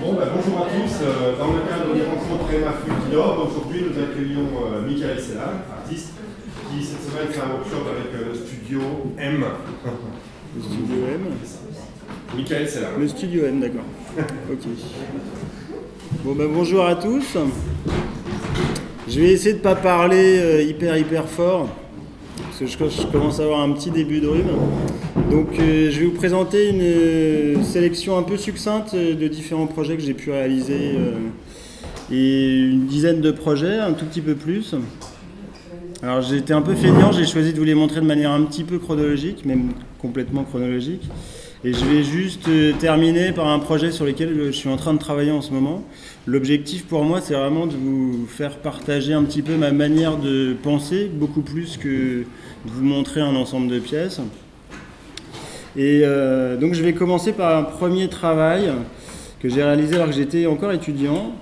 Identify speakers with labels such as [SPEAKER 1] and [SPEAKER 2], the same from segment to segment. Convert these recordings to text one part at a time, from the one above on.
[SPEAKER 1] Bonjour à tous. Dans le cadre des rencontres EMA-Frutilor, aujourd'hui nous accueillons Michael Sellan, artiste, qui cette semaine fait un workshop avec le studio M.
[SPEAKER 2] Le studio M.
[SPEAKER 1] Michael Sellan.
[SPEAKER 2] Le studio M, d'accord. Ok. Bon, bonjour à tous. Je vais essayer de ne pas parler hyper fort, parce que je commence à avoir un petit début de rhume. Donc je vais vous présenter une sélection un peu succincte de différents projets que j'ai pu réaliser et une dizaine de projets, un tout petit peu plus. Alors j'ai été un peu feignant, j'ai choisi de vous les montrer de manière un petit peu chronologique, même complètement chronologique. Et je vais juste terminer par un projet sur lequel je suis en train de travailler en ce moment. L'objectif pour moi, c'est vraiment de vous faire partager un petit peu ma manière de penser, beaucoup plus que de vous montrer un ensemble de pièces. Et donc je vais commencer par un premier travail que j'ai réalisé alors que j'étais encore étudiant.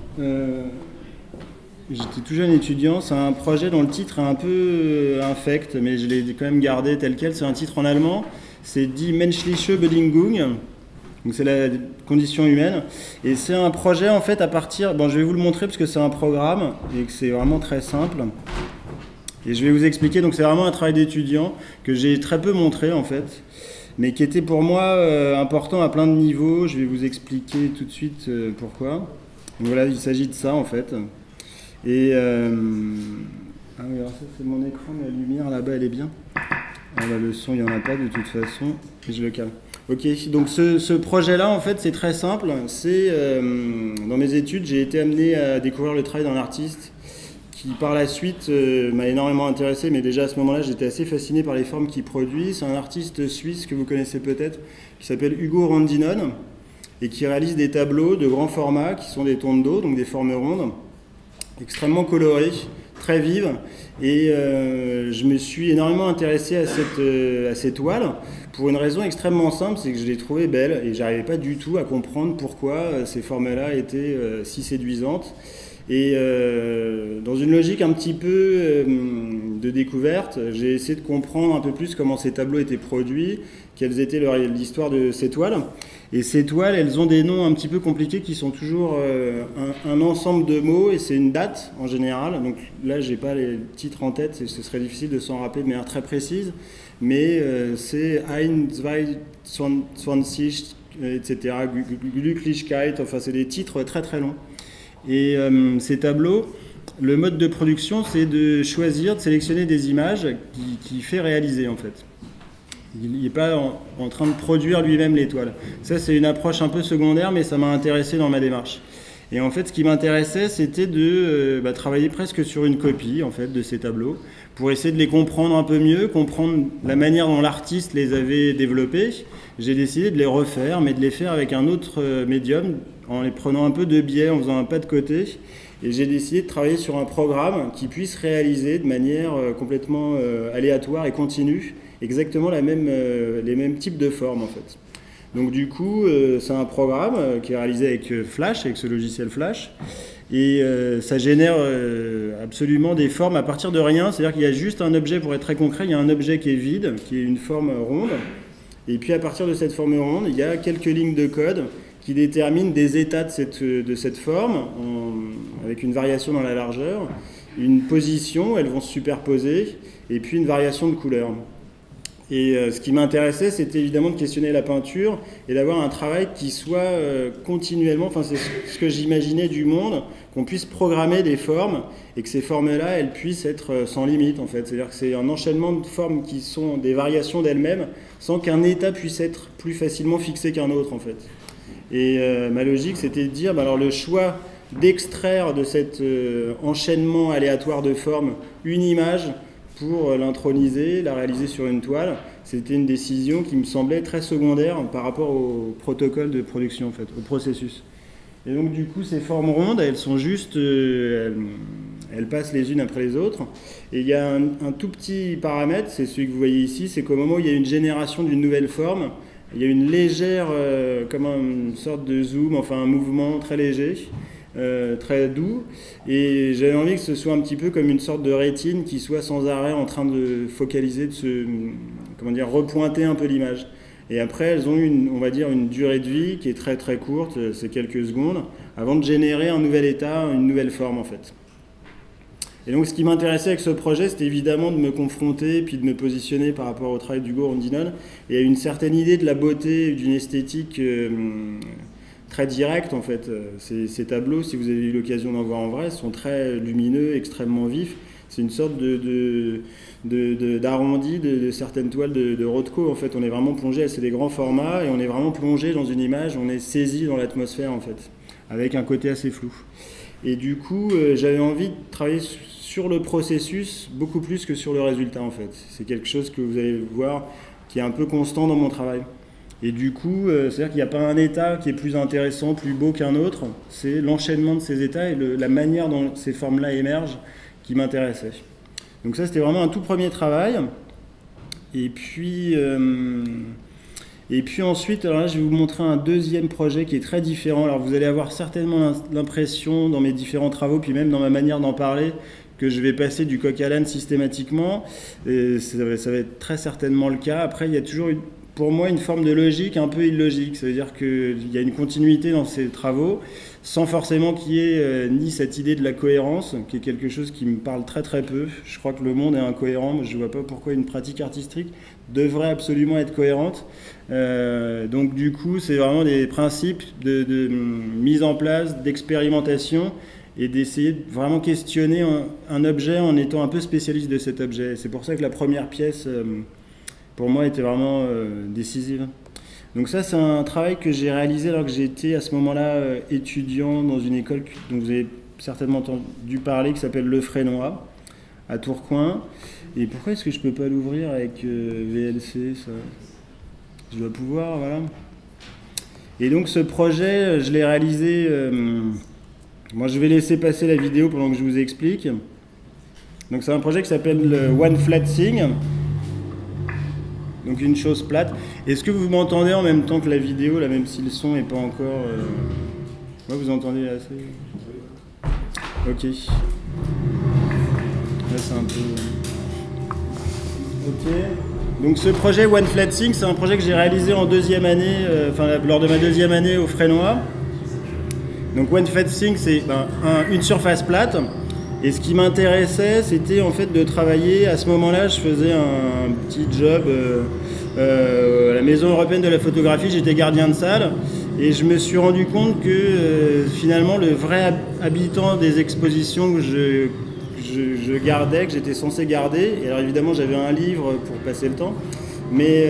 [SPEAKER 2] J'étais tout jeune étudiant. C'est un projet dont le titre est un peu infect, mais je l'ai quand même gardé tel quel. C'est un titre en allemand. C'est Die menschliche Bedingung. Donc c'est la condition humaine. Et c'est un projet en fait à partir... Bon, je vais vous le montrer parce que c'est un programme et que c'est vraiment très simple. Et je vais vous expliquer. Donc c'est vraiment un travail d'étudiant que j'ai très peu montré en fait, mais qui était pour moi important à plein de niveaux. Je vais vous expliquer tout de suite pourquoi. Donc voilà, il s'agit de ça en fait. Et ah oui, alors ça c'est mon écran, mais la lumière là-bas elle est bien. Ah bah, le son il n'y en a pas de toute façon, et je le calme. Ok, donc ce projet-là en fait c'est très simple. C'est dans mes études j'ai été amené à découvrir le travail d'un artiste qui par la suite m'a énormément intéressé, mais déjà à ce moment-là j'étais assez fasciné par les formes qu'il produit. C'est un artiste suisse que vous connaissez peut-être, qui s'appelle Hugo Rondinone, et qui réalise des tableaux de grand format, qui sont des tondes d'eau, donc des formes rondes, extrêmement colorées, très vives. Et je me suis énormément intéressé à ces toiles, pour une raison extrêmement simple, c'est que je les trouvais belles, et j'arrivais pas du tout à comprendre pourquoi ces formes-là étaient si séduisantes. Et dans une logique un petit peu de découverte, j'ai essayé de comprendre un peu plus comment ces tableaux étaient produits, quelles étaient l'histoire de ces toiles. Et ces toiles, elles ont des noms un petit peu compliqués qui sont toujours un ensemble de mots, et c'est une date en général. Donc là, j'ai pas les titres en tête, ce serait difficile de s'en rappeler de manière très précise, mais c'est Ein, Zwei, Zwanzig, etc., Glücklichkeit, enfin c'est des titres très très longs. Et ces tableaux, le mode de production, c'est de choisir, de sélectionner des images qui fait réaliser en fait. Il n'est pas en train de produire lui-même les toiles. Ça, c'est une approche un peu secondaire, mais ça m'a intéressé dans ma démarche. Et en fait, ce qui m'intéressait, c'était de travailler presque sur une copie en fait, de ces tableaux, pour essayer de les comprendre un peu mieux, comprendre la manière dont l'artiste les avait développés. J'ai décidé de les refaire, mais de les faire avec un autre médium, en les prenant un peu de biais, en faisant un pas de côté. Et j'ai décidé de travailler sur un programme qui puisse réaliser de manière complètement aléatoire et continue exactement les mêmes types de formes en fait. Donc du coup, c'est un programme qui est réalisé avec Flash, avec ce logiciel Flash. Et ça génère absolument des formes à partir de rien. C'est-à-dire qu'il y a juste un objet, pour être très concret, il y a un objet qui est vide, qui est une forme ronde. Et puis à partir de cette forme ronde, il y a quelques lignes de code qui déterminent des états de cette forme, avec une variation dans la largeur, une position, elles vont se superposer, et puis une variation de couleur. Et ce qui m'intéressait, c'était évidemment de questionner la peinture et d'avoir un travail qui soit continuellement, enfin c'est ce que j'imaginais du monde, qu'on puisse programmer des formes et que ces formes-là, elles puissent être sans limite en fait. C'est-à-dire que c'est un enchaînement de formes qui sont des variations d'elles-mêmes sans qu'un état puisse être plus facilement fixé qu'un autre en fait. Et ma logique, c'était de dire, alors le choix d'extraire de cet enchaînement aléatoire de formes une image pour l'introniser, la réaliser sur une toile, c'était une décision qui me semblait très secondaire par rapport au protocole de production, en fait, au processus. Et donc du coup, ces formes rondes, elles sont juste, elles passent les unes après les autres. Et il y a un tout petit paramètre, c'est celui que vous voyez ici, c'est qu'au moment où il y a une génération d'une nouvelle forme, il y a une légère, comme une sorte de zoom, enfin un mouvement très léger, très doux, et j'avais envie que ce soit un petit peu comme une sorte de rétine qui soit sans arrêt en train de focaliser, de se, comment dire, repointer un peu l'image. Et après, elles ont on va dire, une durée de vie qui est très très courte, c'est quelques secondes, avant de générer un nouvel état, une nouvelle forme en fait. Et donc ce qui m'intéressait avec ce projet, c'était évidemment de me confronter, puis de me positionner par rapport au travail d'Hugo Rondinone, et à une certaine idée de la beauté, d'une esthétique très directe en fait. Ces tableaux, si vous avez eu l'occasion d'en voir en vrai, sont très lumineux, extrêmement vifs. C'est une sorte d'arrondi de certaines toiles de Rothko. En fait, on est vraiment plongé, c'est des grands formats, et on est vraiment plongé dans une image, on est saisi dans l'atmosphère en fait, avec un côté assez flou. Et du coup, j'avais envie de travailler sur le processus beaucoup plus que sur le résultat en fait. C'est quelque chose que vous allez voir qui est un peu constant dans mon travail. Et du coup, c'est-à-dire qu'il n'y a pas un état qui est plus intéressant, plus beau qu'un autre. C'est l'enchaînement de ces états et la manière dont ces formes-là émergent qui m'intéressait. Donc ça, c'était vraiment un tout premier travail. Et puis ensuite, alors là, je vais vous montrer un deuxième projet qui est très différent. Alors vous allez avoir certainement l'impression dans mes différents travaux, puis même dans ma manière d'en parler, que je vais passer du coq à l'âne systématiquement. Et ça va être très certainement le cas. Après, il y a toujours pour moi une forme de logique un peu illogique. Ça veut dire qu'il y a une continuité dans ces travaux, sans forcément qu'il y ait ni cette idée de la cohérence, qui est quelque chose qui me parle très très peu. Je crois que le monde est incohérent, mais je ne vois pas pourquoi une pratique artistique devrait absolument être cohérente. Donc du coup, c'est vraiment des principes de mise en place, d'expérimentation, et d'essayer de vraiment questionner un objet en étant un peu spécialiste de cet objet. C'est pour ça que la première pièce, pour moi, était vraiment décisive. Donc ça, c'est un travail que j'ai réalisé alors que j'étais à ce moment-là étudiant dans une école dont vous avez certainement entendu parler, qui s'appelle Le Frénois, à Tourcoing. Et pourquoi est-ce que je ne peux pas l'ouvrir avec VLC, ça? Je dois pouvoir, voilà. Et donc ce projet, je l'ai réalisé... moi, je vais laisser passer la vidéo pendant que je vous explique. Donc c'est un projet qui s'appelle One Flat Thing. Donc une chose plate. Est-ce que vous m'entendez en même temps que la vidéo, là, même si le son n'est pas encore... Ouais, vous entendez assez... Ok. Là, c'est un peu... Ok. Donc ce projet One Flat Thing, c'est un projet que j'ai réalisé en deuxième année, lors de ma deuxième année au Frénois. Donc One Flat Thing, c'est une surface plate. Et ce qui m'intéressait, c'était en fait de travailler. À ce moment-là, je faisais un petit job à la Maison européenne de la photographie. J'étais gardien de salle. Et je me suis rendu compte que finalement, le vrai habitant des expositions que je gardais, que j'étais censé garder, et alors évidemment, j'avais un livre pour passer le temps. Mais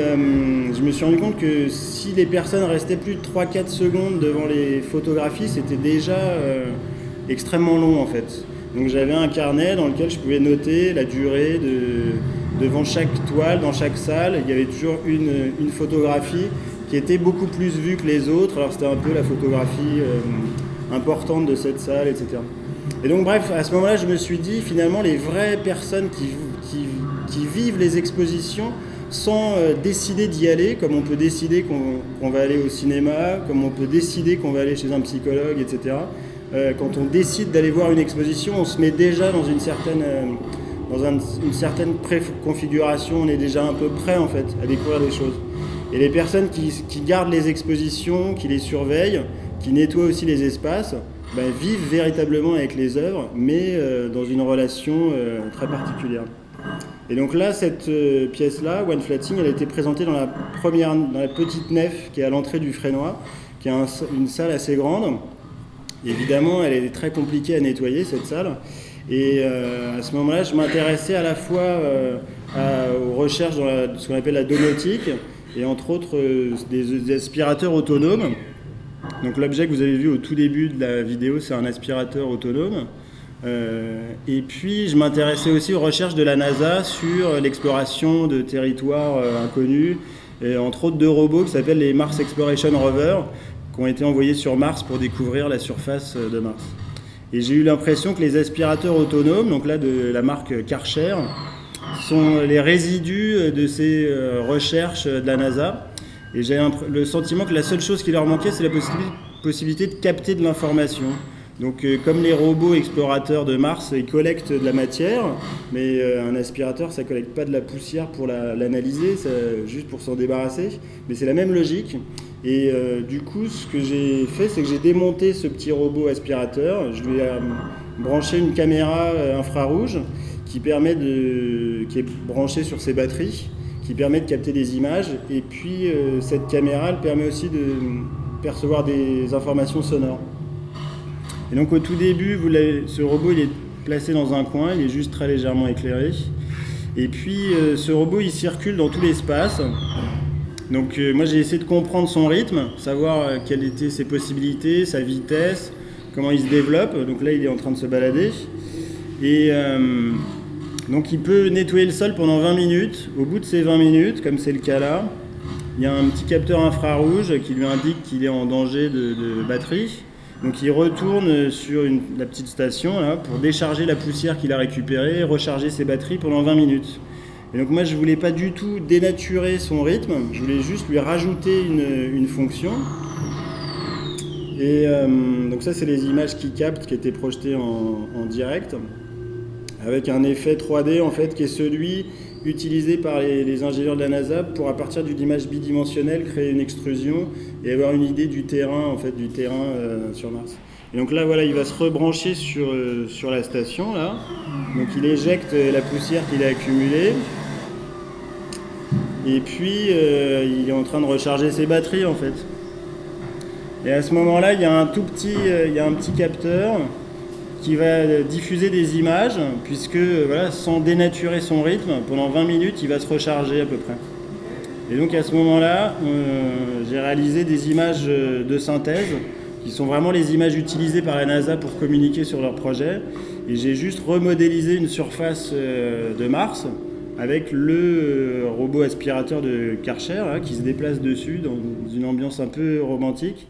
[SPEAKER 2] je me suis rendu compte que si les personnes restaient plus de 3-4 secondes devant les photographies, c'était déjà extrêmement long en fait. Donc j'avais un carnet dans lequel je pouvais noter la durée devant chaque toile, dans chaque salle. Il y avait toujours une photographie qui était beaucoup plus vue que les autres. Alors c'était un peu la photographie importante de cette salle, etc. Et donc bref, à ce moment-là, je me suis dit, finalement, les vraies personnes qui vivent les expositions sans décider d'y aller, comme on peut décider qu'on va aller au cinéma, comme on peut décider qu'on va aller chez un psychologue, etc. Quand on décide d'aller voir une exposition, on se met déjà dans une certaine préconfiguration, on est déjà un peu prêt en fait à découvrir des choses. Et les personnes qui gardent les expositions, qui les surveillent, qui nettoient aussi les espaces, vivent véritablement avec les œuvres, mais dans une relation très particulière. Et donc là, cette pièce-là, One Flat Thing, elle a été présentée dans la petite nef qui est à l'entrée du Frénois, qui est une salle assez grande. Évidemment, elle est très compliquée à nettoyer, cette salle. Et à ce moment-là, je m'intéressais à la fois aux recherches dans ce qu'on appelle la domotique, et entre autres des aspirateurs autonomes. Donc l'objet que vous avez vu au tout début de la vidéo, c'est un aspirateur autonome. Et puis je m'intéressais aussi aux recherches de la NASA sur l'exploration de territoires inconnus, et entre autres 2 robots qui s'appellent les Mars Exploration Rover, qui ont été envoyés sur Mars pour découvrir la surface de Mars. Et j'ai eu l'impression que les aspirateurs autonomes, donc là de la marque Karcher, sont les résidus de ces recherches de la NASA. Et j'ai le sentiment que la seule chose qui leur manquait, c'est la possibilité de capter de l'information. Donc comme les robots explorateurs de Mars, ils collectent de la matière, mais un aspirateur, ça ne collecte pas de la poussière pour l'analyser, juste pour s'en débarrasser. Mais c'est la même logique. Et du coup, ce que j'ai fait, c'est que j'ai démonté ce petit robot aspirateur. Je lui ai branché une caméra infrarouge qui est branchée sur ses batteries, qui permet de capter des images. Et puis cette caméra, elle permet aussi de percevoir des informations sonores. Et donc au tout début, ce robot il est placé dans un coin, il est juste très légèrement éclairé. Et puis ce robot il circule dans tout l'espace. Donc moi j'ai essayé de comprendre son rythme, savoir quelles étaient ses possibilités, sa vitesse, comment il se développe. Donc là il est en train de se balader. Et donc il peut nettoyer le sol pendant 20 minutes. Au bout de ces 20 minutes, comme c'est le cas là, il y a un petit capteur infrarouge qui lui indique qu'il est en danger de batterie. Donc il retourne sur la petite station là, pour décharger la poussière qu'il a récupérée et recharger ses batteries pendant 20 minutes. Et donc moi je ne voulais pas du tout dénaturer son rythme, je voulais juste lui rajouter une fonction. Et donc ça c'est les images qu'il capte qui étaient projetées en direct, avec un effet 3D en fait qui est celui utilisé par les ingénieurs de la NASA pour, à partir d'une image bidimensionnelle, créer une extrusion et avoir une idée du terrain, en fait, sur Mars. Et donc là, voilà, il va se rebrancher sur la station, là. Donc il éjecte la poussière qu'il a accumulée. Et puis, il est en train de recharger ses batteries, en fait. Et à ce moment-là, il y a un petit capteur qui va diffuser des images, puisque voilà, sans dénaturer son rythme, pendant 20 minutes, il va se recharger à peu près. Et donc à ce moment-là, j'ai réalisé des images de synthèse, qui sont vraiment les images utilisées par la NASA pour communiquer sur leur projet. Et j'ai juste remodélisé une surface de Mars, avec le robot aspirateur de Karcher, là, qui se déplace dessus, dans une ambiance un peu romantique.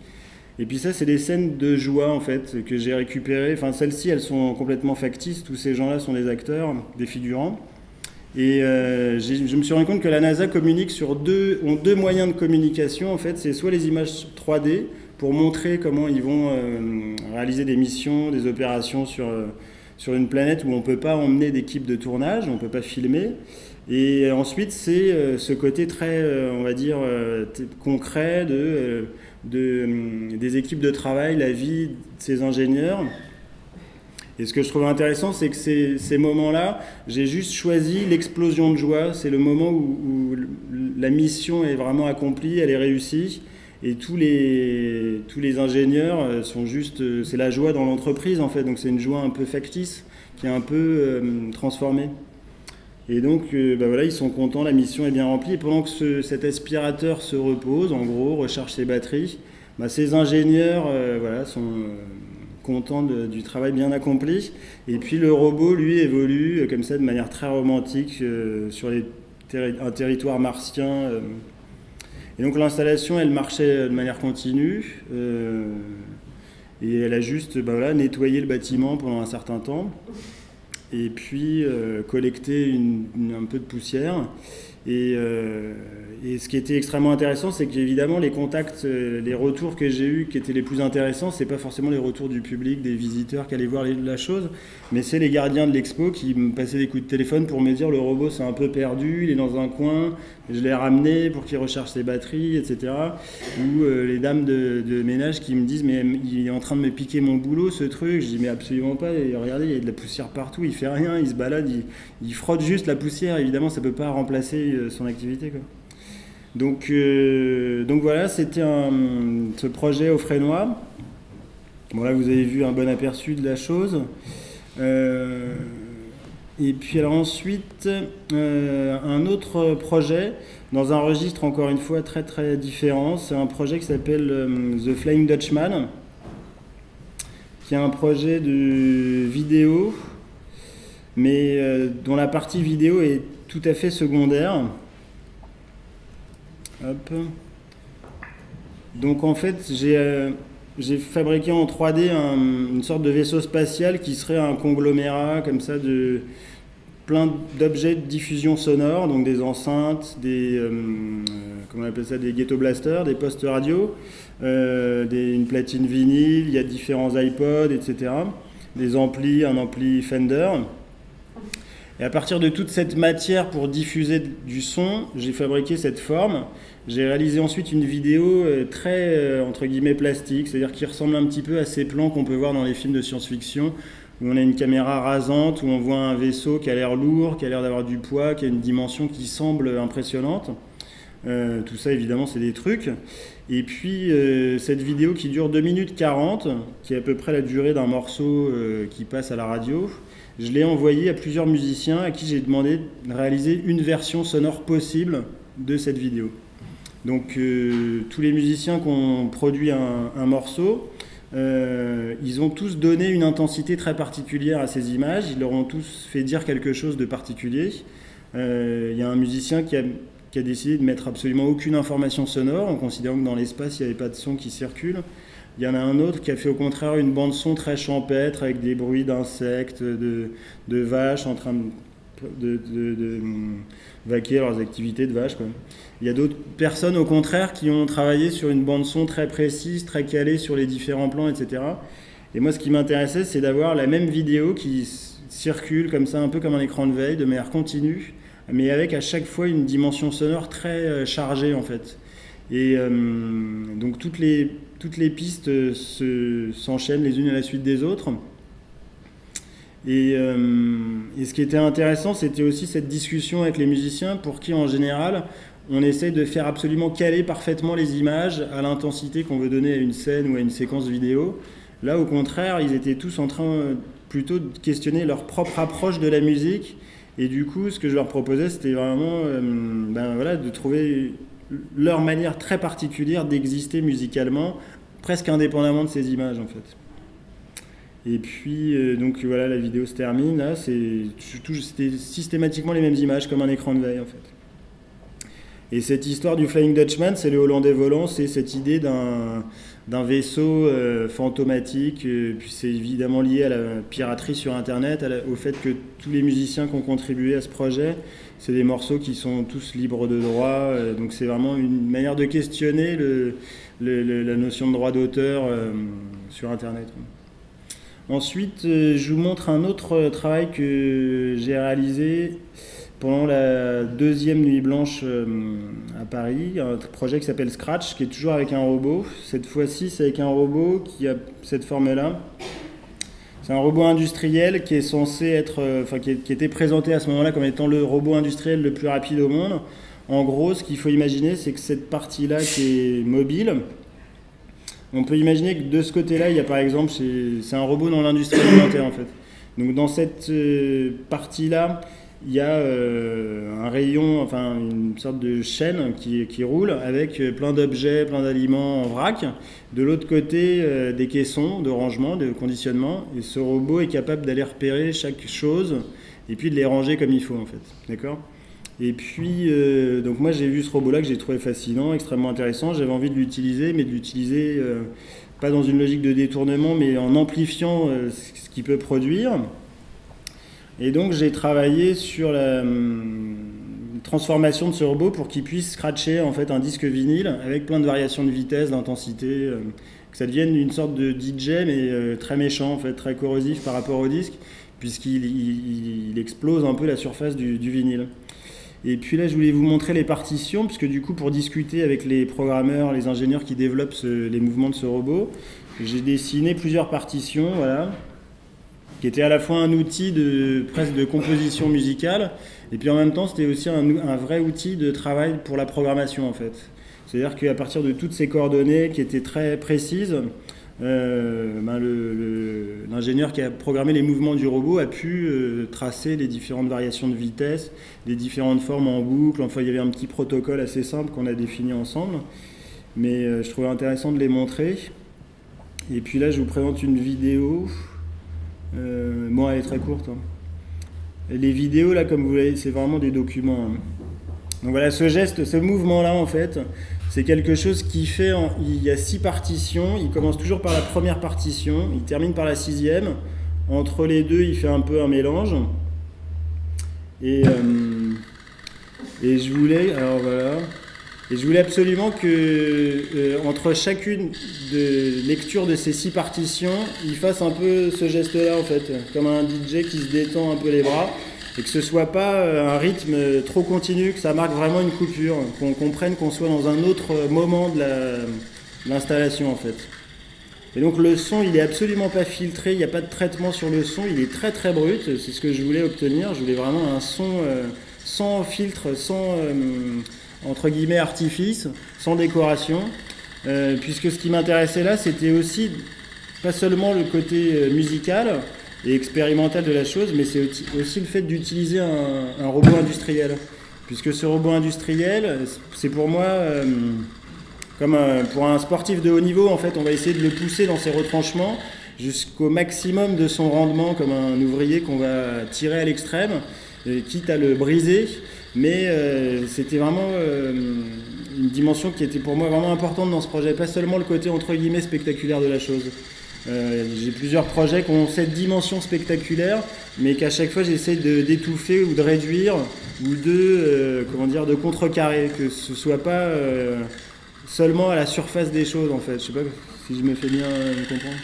[SPEAKER 2] Et puis ça, c'est des scènes de joie, en fait, que j'ai récupérées. Enfin, celles-ci, elles sont complètement factices. Tous ces gens-là sont des acteurs, des figurants. Et je me suis rendu compte que la NASA communique ont deux moyens de communication, en fait. C'est soit les images 3D, pour montrer comment ils vont réaliser des missions, des opérations sur une planète où on ne peut pas emmener d'équipe de tournage, on ne peut pas filmer. Et ensuite, c'est ce côté très, on va dire, concret des équipes de travail, la vie de ces ingénieurs. Et ce que je trouve intéressant, c'est que ces moments-là, j'ai juste choisi l'explosion de joie. C'est le moment où la mission est vraiment accomplie, elle est réussie. Et tous les ingénieurs sont juste... c'est la joie dans l'entreprise, en fait. Donc c'est une joie un peu factice, qui est un peu transformée. Et donc, voilà, ils sont contents, la mission est bien remplie. Et pendant que cet aspirateur se repose, en gros, recharge ses batteries, ces ingénieurs voilà, sont contents du travail bien accompli. Et puis le robot, lui, évolue comme ça de manière très romantique sur un territoire martien. Et donc l'installation, elle marchait de manière continue. Et elle a juste voilà, nettoyé le bâtiment pendant un certain temps. Et puis collecter un peu de poussière. Et ce qui était extrêmement intéressant, c'est qu'évidemment les contacts, les retours que j'ai eus qui étaient les plus intéressants, c'est pas forcément les retours du public, des visiteurs qui allaient voir la chose, mais c'est les gardiens de l'expo qui me passaient des coups de téléphone pour me dire le robot s'est un peu perdu, il est dans un coin, je l'ai ramené pour qu'il recharge ses batteries, etc. Ou les dames de ménage qui me disent mais il est en train de me piquer mon boulot ce truc. Je dis mais absolument pas, et regardez il y a de la poussière partout, il fait rien, il se balade, il frotte juste la poussière, évidemment ça peut pas remplacer son activité, quoi. Donc voilà, c'était ce projet au Fresnoy. Bon là vous avez vu un bon aperçu de la chose. Et puis alors ensuite un autre projet dans un registre encore une fois très très différent. C'est un projet qui s'appelle The Flying Dutchman, qui est un projet de vidéo, mais dont la partie vidéo est tout à fait secondaire. Hop. Donc en fait j'ai fabriqué en 3D une sorte de vaisseau spatial qui serait un conglomérat comme ça plein d'objets de diffusion sonore, donc des enceintes, comment on appelle ça, des ghetto blasters, des postes radio, une platine vinyle, il y a différents iPods, etc. Des amplis, un ampli Fender. Et à partir de toute cette matière pour diffuser du son, j'ai fabriqué cette forme. J'ai réalisé ensuite une vidéo très, entre guillemets, plastique, c'est-à-dire qui ressemble un petit peu à ces plans qu'on peut voir dans les films de science-fiction, où on a une caméra rasante, où on voit un vaisseau qui a l'air lourd, qui a l'air d'avoir du poids, qui a une dimension qui semble impressionnante. Tout ça, évidemment, c'est des trucs. Et puis, cette vidéo qui dure 2 minutes 40, qui est à peu près la durée d'un morceau qui passe à la radio, je l'ai envoyé à plusieurs musiciens à qui j'ai demandé de réaliser une version sonore possible de cette vidéo. Donc, tous les musiciens qui ont produit un morceau, ils ont tous donné une intensité très particulière à ces images, ils leur ont tous fait dire quelque chose de particulier. Il y a un musicien qui a décidé de mettre absolument aucune information sonore, en considérant que dans l'espace, il n'y avait pas de son qui circule. Il y en a un autre qui a fait au contraire une bande-son très champêtre, avec des bruits d'insectes, de vaches en train de vaquer leurs activités de vaches, quoi. Il y a d'autres personnes, au contraire, qui ont travaillé sur une bande-son très précise, très calée sur les différents plans, etc. Et moi, ce qui m'intéressait, c'est d'avoir la même vidéo qui circule comme ça, un peu comme un écran de veille, de manière continue, mais avec à chaque fois une dimension sonore très chargée, en fait. Et donc toutes les pistes s'enchaînent les unes à la suite des autres. Et ce qui était intéressant, c'était aussi cette discussion avec les musiciens pour qui, en général, on essaye de faire absolument caler parfaitement les images à l'intensité qu'on veut donner à une scène ou à une séquence vidéo. Là, au contraire, ils étaient tous en train plutôt de questionner leur propre approche de la musique. Et du coup, ce que je leur proposais, c'était vraiment voilà, de trouver leur manière très particulière d'exister musicalement, presque indépendamment de ces images, en fait. Et puis, donc voilà, la vidéo se termine. Là, c'était systématiquement les mêmes images, comme un écran de veille, en fait. Et cette histoire du Flying Dutchman, c'est le Hollandais volant, c'est cette idée d'un vaisseau fantomatique. Puis c'est évidemment lié à la piraterie sur Internet, au fait que tous les musiciens qui ont contribué à ce projet, c'est des morceaux qui sont tous libres de droit. Donc c'est vraiment une manière de questionner la notion de droit d'auteur sur Internet. Ensuite, je vous montre un autre travail que j'ai réalisé pendant la 2e nuit blanche à Paris, un projet qui s'appelle Scratch, qui est toujours avec un robot. Cette fois-ci, c'est avec un robot qui a cette forme-là. C'est un robot industriel qui est censé être, qui était présenté à ce moment-là comme étant le robot industriel le plus rapide au monde. En gros, ce qu'il faut imaginer, c'est que cette partie-là qui est mobile, on peut imaginer que de ce côté-là, il y a par exemple, c'est un robot dans l'industrie alimentaire en fait. Donc dans cette partie-là, il y a un rayon, enfin une sorte de chaîne qui roule avec plein d'objets, plein d'aliments en vrac. De l'autre côté, des caissons de rangement, de conditionnement. Et ce robot est capable d'aller repérer chaque chose et puis de les ranger comme il faut en fait. D'accord ? Et puis, donc moi j'ai vu ce robot-là que j'ai trouvé fascinant, extrêmement intéressant. J'avais envie de l'utiliser, mais de l'utiliser pas dans une logique de détournement, mais en amplifiant ce qu'il peut produire. Et donc j'ai travaillé sur la transformation de ce robot pour qu'il puisse scratcher en fait un disque vinyle avec plein de variations de vitesse, d'intensité, que ça devienne une sorte de DJ mais très méchant en fait, très corrosif par rapport au disque, puisqu'il explose un peu la surface du vinyle. Et puis là je voulais vous montrer les partitions, puisque du coup pour discuter avec les programmeurs, les ingénieurs qui développent les mouvements de ce robot, j'ai dessiné plusieurs partitions, voilà, qui était à la fois un outil presque de composition musicale, et puis en même temps c'était aussi un vrai outil de travail pour la programmation en fait. C'est-à-dire qu'à partir de toutes ces coordonnées qui étaient très précises, l'ingénieur qui a programmé les mouvements du robot a pu tracer les différentes variations de vitesse, les différentes formes en boucle. Enfin, il y avait un petit protocole assez simple qu'on a défini ensemble, mais je trouvais intéressant de les montrer. Et puis là je vous présente une vidéo. Bon, elle est très courte. Hein. Les vidéos, là, comme vous voyez, c'est vraiment des documents. Hein. Donc voilà, ce geste, ce mouvement-là, en fait, c'est quelque chose qui fait... Il y a 6 partitions. Il commence toujours par la première partition. Il termine par la 6e. Entre les deux, il fait un peu un mélange. Et je voulais, alors voilà, et je voulais absolument que entre chacune de lecture de ces 6 partitions, il fasse un peu ce geste-là en fait, comme un DJ qui se détend un peu les bras, et que ce soit pas un rythme trop continu, que ça marque vraiment une coupure, qu'on comprenne qu'on soit dans un autre moment de l'installation en fait. Et donc le son, il est absolument pas filtré, il n'y a pas de traitement sur le son, il est très très brut, c'est ce que je voulais obtenir. Je voulais vraiment un son sans filtre, sans entre guillemets artifice, sans décoration, puisque ce qui m'intéressait là, c'était aussi pas seulement le côté musical et expérimental de la chose, mais c'est aussi le fait d'utiliser un robot industriel, puisque ce robot industriel, c'est pour moi... Comme pour un sportif de haut niveau, en fait, on va essayer de le pousser dans ses retranchements jusqu'au maximum de son rendement, comme un ouvrier qu'on va tirer à l'extrême, quitte à le briser. Mais c'était vraiment une dimension qui était pour moi vraiment importante dans ce projet, pas seulement le côté entre guillemets spectaculaire de la chose. J'ai plusieurs projets qui ont cette dimension spectaculaire, mais qu'à chaque fois j'essaie d'étouffer ou de réduire ou de contrecarrer, que ce soit pas seulement à la surface des choses en fait. Je sais pas si je me fais bien comprendre.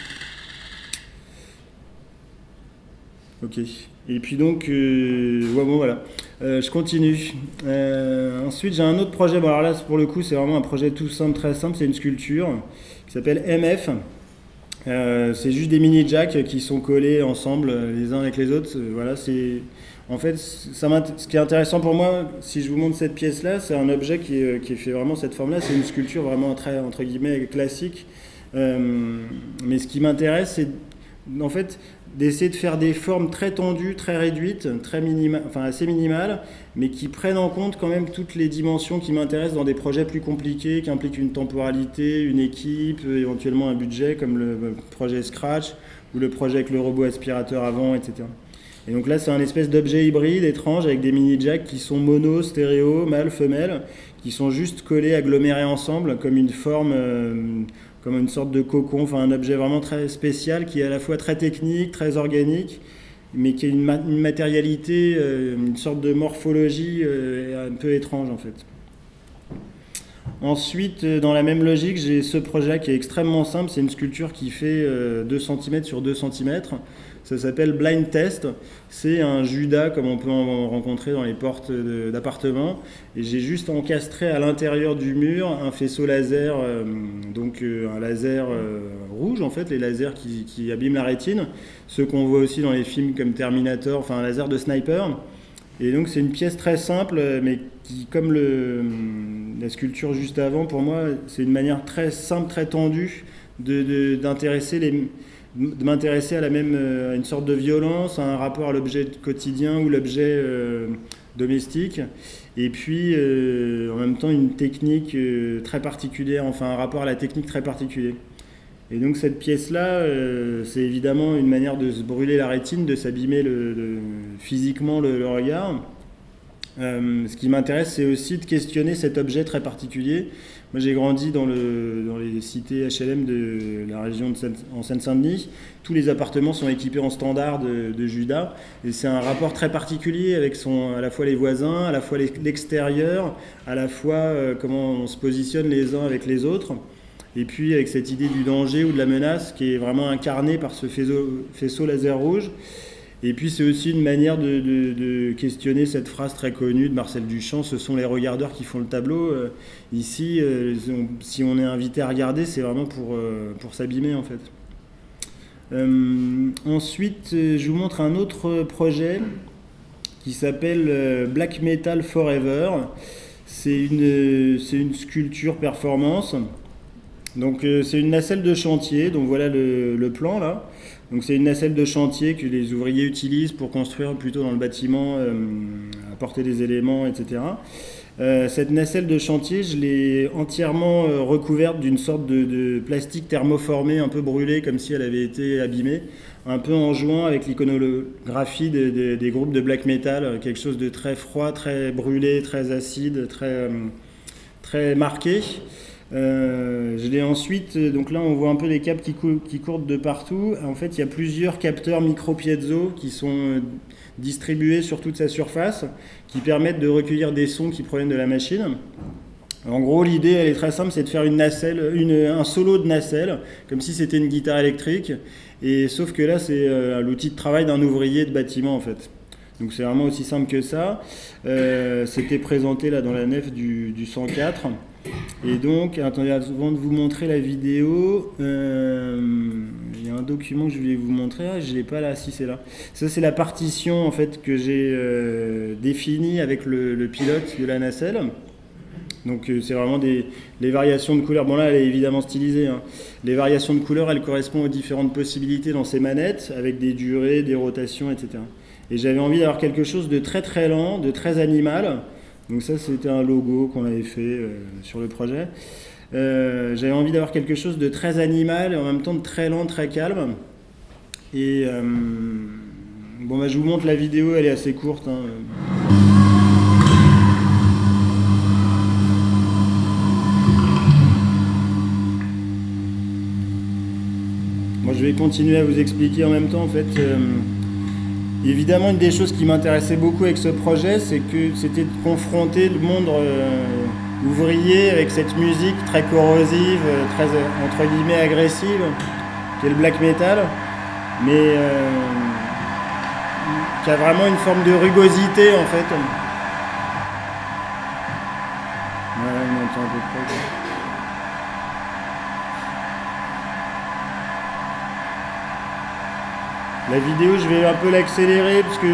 [SPEAKER 2] Ok. Et puis donc, voilà. Je continue. Ensuite, j'ai un autre projet. Bon, alors là, pour le coup, c'est vraiment un projet tout simple, très simple. C'est une sculpture qui s'appelle MF. C'est juste des mini jacks qui sont collés ensemble les uns avec les autres. Voilà, c'est... En fait, ce qui est intéressant pour moi, si je vous montre cette pièce-là, c'est un objet qui est fait vraiment cette forme-là. C'est une sculpture vraiment très, entre guillemets, classique. Mais ce qui m'intéresse, c'est en fait d'essayer de faire des formes très tendues, très réduites, assez minimales, mais qui prennent en compte quand même toutes les dimensions qui m'intéressent dans des projets plus compliqués, qui impliquent une temporalité, une équipe, éventuellement un budget, comme le projet Scratch, ou le projet avec le robot aspirateur avant, etc. Et donc là, c'est un espèce d'objet hybride étrange avec des mini-jacks qui sont mono, stéréo, mâle, femelle, qui sont juste collés, agglomérés ensemble comme une forme, comme une sorte de cocon, enfin un objet vraiment très spécial qui est à la fois très technique, très organique, mais qui a une matérialité, une sorte de morphologie un peu étrange en fait. Ensuite, dans la même logique, j'ai ce projet qui est extrêmement simple, c'est une sculpture qui fait 2 cm sur 2 cm. Ça s'appelle Blind Test. C'est un Judas comme on peut en rencontrer dans les portes d'appartements. Et j'ai juste encastré à l'intérieur du mur un faisceau laser, un laser rouge en fait, les lasers qui abîment la rétine. Ceux qu'on voit aussi dans les films comme Terminator, enfin un laser de sniper. Et donc c'est une pièce très simple, mais qui, comme la sculpture juste avant, pour moi, c'est une manière très simple, très tendue de m'intéresser à une sorte de violence, à un rapport à l'objet quotidien ou l'objet domestique, et puis en même temps une technique très particulière, enfin un rapport à la technique très particulier. Et donc cette pièce-là, c'est évidemment une manière de se brûler la rétine, de s'abîmer physiquement le regard. Ce qui m'intéresse, c'est aussi de questionner cet objet très particulier. Moi, j'ai grandi dans les cités HLM de la région en Seine-Saint-Denis. Tous les appartements sont équipés en standard de Judas. Et c'est un rapport très particulier avec à la fois les voisins, à la fois l'extérieur, à la fois comment on se positionne les uns avec les autres. Et puis avec cette idée du danger ou de la menace qui est vraiment incarnée par ce faisceau laser rouge. Et puis c'est aussi une manière de questionner cette phrase très connue de Marcel Duchamp, ce sont les regardeurs qui font le tableau. Ici, si on est invité à regarder, c'est vraiment pour s'abîmer en fait. Ensuite, je vous montre un autre projet qui s'appelle Black Metal Forever. C'est une sculpture performance. Donc c'est une nacelle de chantier, donc voilà le plan là. Donc c'est une nacelle de chantier que les ouvriers utilisent pour construire plutôt dans le bâtiment, apporter des éléments, etc. Cette nacelle de chantier, je l'ai entièrement recouverte d'une sorte de plastique thermoformé, un peu brûlé, comme si elle avait été abîmée, un peu en jouant avec l'iconographie des groupes de black metal, quelque chose de très froid, très brûlé, très acide, très marqué. Je l'ai ensuite, donc là on voit un peu les câbles qui courent de partout. En fait, il y a plusieurs capteurs micro-piezo qui sont distribués sur toute sa surface, qui permettent de recueillir des sons qui proviennent de la machine. En gros, l'idée, elle est très simple, c'est de faire une nacelle, un solo de nacelle, comme si c'était une guitare électrique. Et sauf que là, c'est l'outil de travail d'un ouvrier de bâtiment, en fait. Donc c'est vraiment aussi simple que ça. C'était présenté là dans la nef du 104. Et donc, attendez, avant de vous montrer la vidéo, il y a un document que je voulais vous montrer. Ah, je ne l'ai pas là, si c'est là. Ça, c'est la partition en fait que j'ai définie avec le pilote de la nacelle. Donc c'est vraiment les variations de couleurs. Bon là, elle est évidemment stylisée, hein. Les variations de couleurs, elles correspondent aux différentes possibilités dans ces manettes, avec des durées, des rotations, etc. Et j'avais envie d'avoir quelque chose de très très lent, de très animal. Donc ça, c'était un logo qu'on avait fait sur le projet. J'avais envie d'avoir quelque chose de très animal et en même temps de très lent, très calme. Et bon, bah, je vous montre la vidéo, elle est assez courte, hein. Moi, je vais continuer à vous expliquer en même temps, en fait. Évidemment, une des choses qui m'intéressait beaucoup avec ce projet, c'est que c'était de confronter le monde ouvrier avec cette musique très corrosive, très entre guillemets agressive, qui est le black metal, mais qui a vraiment une forme de rugosité en fait. Voilà, on entend à peu près. La vidéo, je vais un peu l'accélérer parce que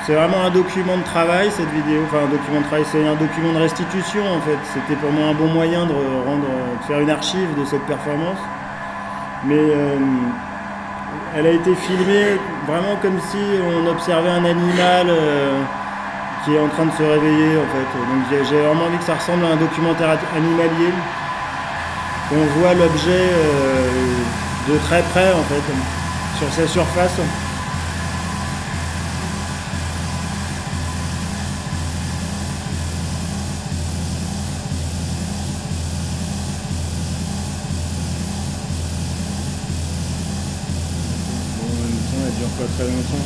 [SPEAKER 2] c'est vraiment un document de travail cette vidéo. Enfin, un document de travail, c'est un document de restitution en fait. C'était pour moi un bon moyen de faire une archive de cette performance. Mais elle a été filmée vraiment comme si on observait un animal qui est en train de se réveiller en fait. Donc j'ai vraiment envie que ça ressemble à un documentaire animalier. On voit l'objet de très près en fait. Sur sa surface. Bon, en même temps, elle dure pas très longtemps.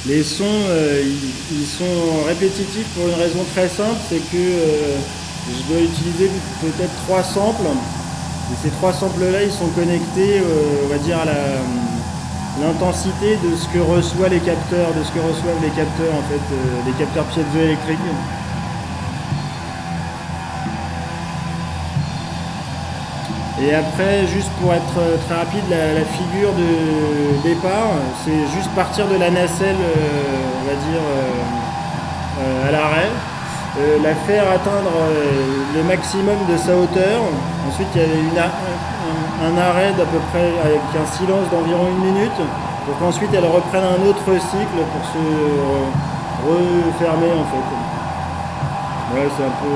[SPEAKER 2] Les sons, ils sont répétitifs pour une raison très simple, c'est que je dois utiliser peut-être 3 samples. Et ces 3 samples-là, ils sont connectés, on va dire, à l'intensité de ce que reçoivent les capteurs, en fait, les capteurs piézoélectriques. Et après, juste pour être très rapide, la figure de départ, c'est juste partir de la nacelle, on va dire, à l'arrêt, la faire atteindre le maximum de sa hauteur. Ensuite, il y a un arrêt d'à peu près avec un silence d'environ 1 minute, pour qu'ensuite elle reprenne un autre cycle pour se refermer en fait. Ouais, c'est un peu...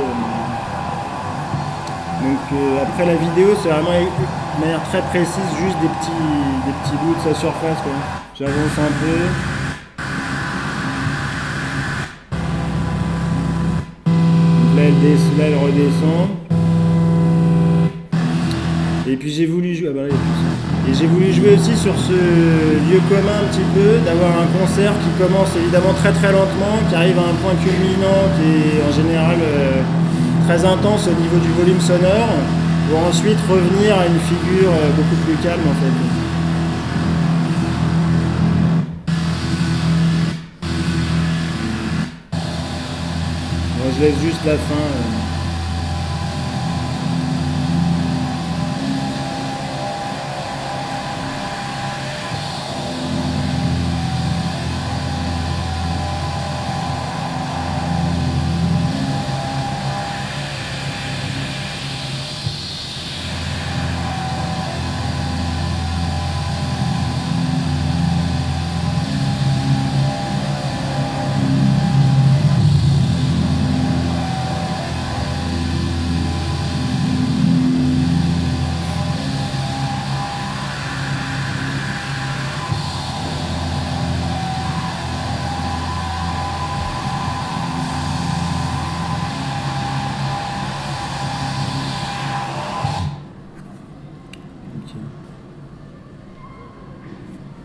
[SPEAKER 2] Donc après la vidéo, c'est vraiment de manière très précise, juste des petits bouts de sa surface, quoi. J'avance un peu. Donc là, elle redescend. Et puis j'ai voulu jouer. Ah bah là, il y a plus ça. Et j'ai voulu jouer aussi sur ce lieu commun un petit peu, d'avoir un concert qui commence évidemment très très lentement, qui arrive à un point culminant qui est en général très intense au niveau du volume sonore, pour ensuite revenir à une figure beaucoup plus calme en fait. Bon, je laisse juste la fin.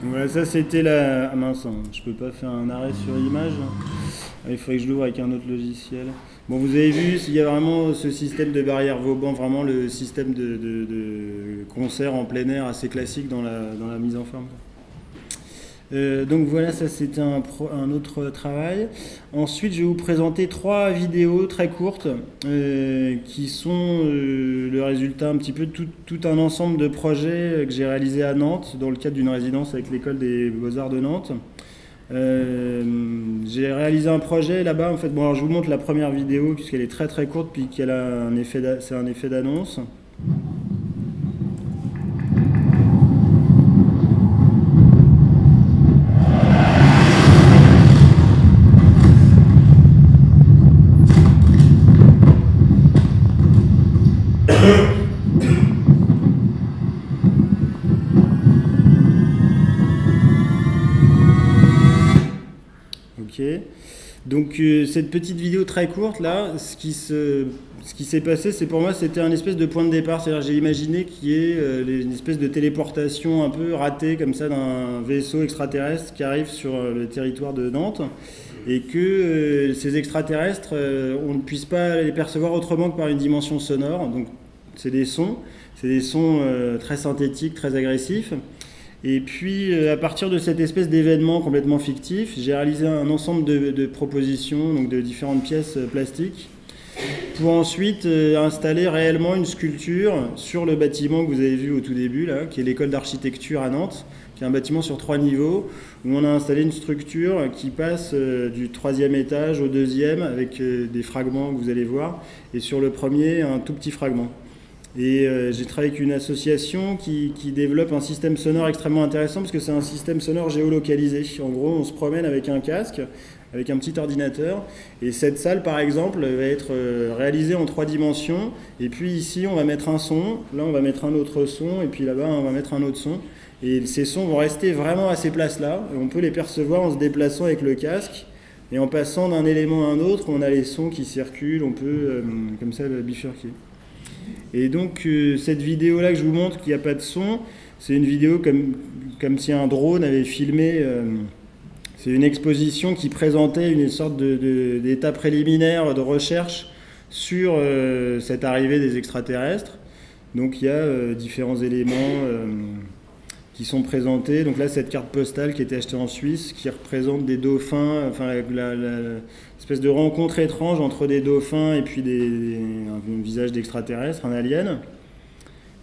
[SPEAKER 2] Donc voilà, ça c'était la... Ah mince, hein, je peux pas faire un arrêt sur image. Ah, il faudrait que je l'ouvre avec un autre logiciel. Bon, vous avez vu, il y a vraiment ce système de barrière Vauban, vraiment le système de concert en plein air assez classique dans la mise en forme. Donc voilà, ça c'était un autre travail. Ensuite, je vais vous présenter 3 vidéos très courtes qui sont le résultat un petit peu de tout un ensemble de projets que j'ai réalisés à Nantes dans le cadre d'une résidence avec l'école des Beaux-Arts de Nantes. J'ai réalisé un projet là-bas. En fait, bon, alors je vous montre la première vidéo puisqu'elle est très très courte puis qu'elle a un effet, c'est un effet d'annonce. Ok. Donc cette petite vidéo très courte là, ce qui s'est passé, c'est pour moi c'était un espèce de point de départ. C'est-à-dire j'ai imaginé qu'il y ait une espèce de téléportation un peu ratée comme ça d'un vaisseau extraterrestre qui arrive sur le territoire de Nantes et que ces extraterrestres, on ne puisse pas les percevoir autrement que par une dimension sonore. Donc c'est des sons très synthétiques, très agressifs. Et puis, à partir de cette espèce d'événement complètement fictif, j'ai réalisé un ensemble de propositions, donc de différentes pièces plastiques, pour ensuite installer réellement une sculpture sur le bâtiment que vous avez vu au tout début, là, qui est l'école d'architecture à Nantes, qui est un bâtiment sur 3 niveaux, où on a installé une structure qui passe du 3e étage au 2e, avec des fragments que vous allez voir, et sur le premier, un tout petit fragment. Et j'ai travaillé avec une association qui développe un système sonore extrêmement intéressant parce que c'est un système sonore géolocalisé. En gros, on se promène avec un casque, avec un petit ordinateur. Et cette salle, par exemple, va être réalisée en 3 dimensions. Et puis ici, on va mettre un son. Là, on va mettre un autre son. Et puis là-bas, on va mettre un autre son. Et ces sons vont rester vraiment à ces places-là. Et on peut les percevoir en se déplaçant avec le casque. Et en passant d'un élément à un autre, on a les sons qui circulent. On peut, comme ça, bifurquer. Et donc cette vidéo là que je vous montre qu'il n'y a pas de son, c'est une vidéo comme si un drone avait filmé, c'est une exposition qui présentait une sorte d'état préliminaire de recherche sur cette arrivée des extraterrestres. Donc il y a différents éléments qui sont présentés. Donc là cette carte postale qui a été achetée en Suisse, qui représente des dauphins, enfin espèce de rencontre étrange entre des dauphins et puis un visage d'extraterrestre, un alien.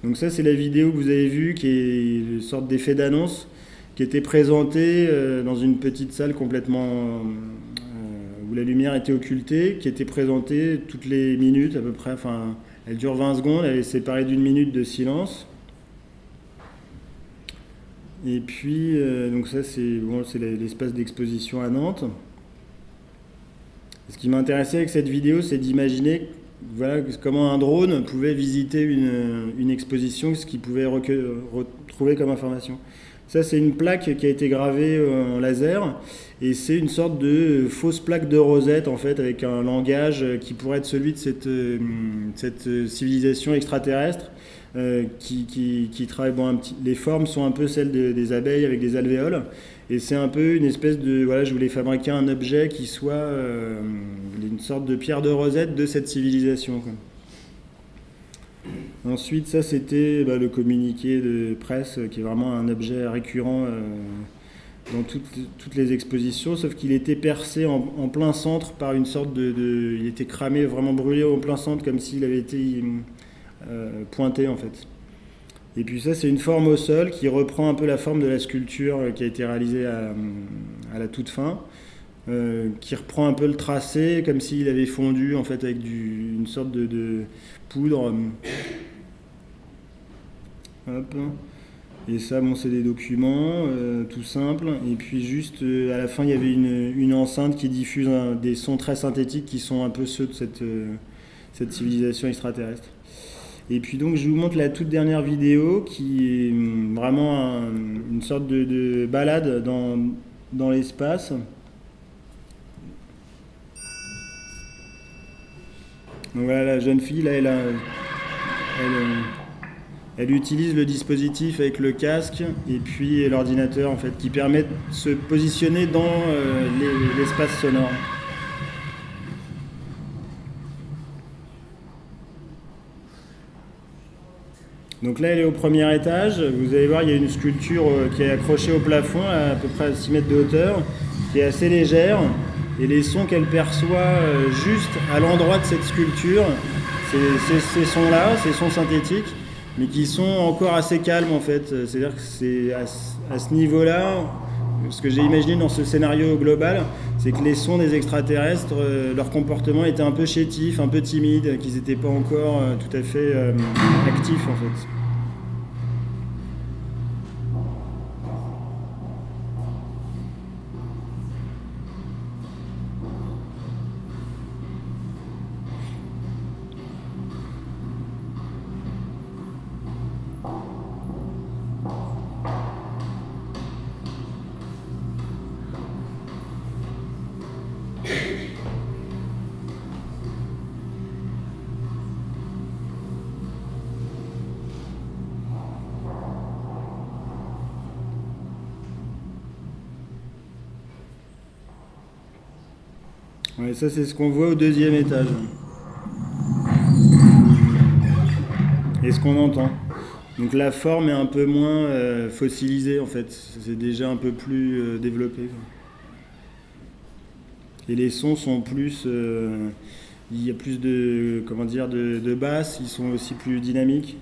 [SPEAKER 2] Donc ça c'est la vidéo que vous avez vue qui est une sorte d'effet d'annonce qui était présentée dans une petite salle complètement où la lumière était occultée, qui était présentée toutes les minutes à peu près, enfin elle dure 20 secondes, elle est séparée d'1 minute de silence. Et puis donc ça c'est bon, l'espace d'exposition à Nantes. Ce qui m'intéressait avec cette vidéo, c'est d'imaginer voilà, comment un drone pouvait visiter une exposition, ce qu'il pouvait retrouver comme information. Ça, c'est une plaque qui a été gravée en laser, et c'est une sorte de fausse plaque de Rosette, en fait, avec un langage qui pourrait être celui de cette civilisation extraterrestre, qui travaille, bon, les formes sont un peu celles des abeilles avec des alvéoles, et c'est un peu une espèce de, voilà, je voulais fabriquer un objet qui soit une sorte de pierre de Rosette de cette civilisation, quoi. Ensuite, ça c'était le communiqué de presse, qui est vraiment un objet récurrent dans toutes les expositions, sauf qu'il était percé en plein centre par une sorte il était cramé, vraiment brûlé en plein centre, comme s'il avait été pointé en fait. Et puis ça c'est une forme au sol qui reprend un peu la forme de la sculpture qui a été réalisée à la toute fin, qui reprend un peu le tracé comme s'il avait fondu en fait avec une sorte de poudre. Hop. Et ça, bon, c'est des documents tout simples. Et puis juste à la fin, il y avait une enceinte qui diffuse des sons très synthétiques qui sont un peu ceux de cette civilisation extraterrestre. Et puis donc, je vous montre la toute dernière vidéo qui est vraiment une sorte de balade dans l'espace. Donc voilà, la jeune fille, là, elle utilise le dispositif avec le casque et puis l'ordinateur en fait, qui permet de se positionner dans l'espace sonore. Donc là, elle est au premier étage. Vous allez voir, il y a une sculpture qui est accrochée au plafond, à peu près à 6 mètres de hauteur, qui est assez légère. Et les sons qu'elle perçoit juste à l'endroit de cette sculpture, c'est ces sons-là, ces sons synthétiques, mais qui sont encore assez calmes en fait. C'est-à-dire que c'est à ce niveau-là, ce que j'ai imaginé dans ce scénario global, c'est que les sons des extraterrestres, leur comportement était un peu chétif, un peu timide, qu'ils n'étaient pas encore tout à fait actifs en fait. Ouais, ça c'est ce qu'on voit au deuxième étage. Et ce qu'on entend. Donc la forme est un peu moins fossilisée en fait. C'est déjà un peu plus développé. Et les sons sont plus... il y a plus de, comment dire, de basses, ils sont aussi plus dynamiques.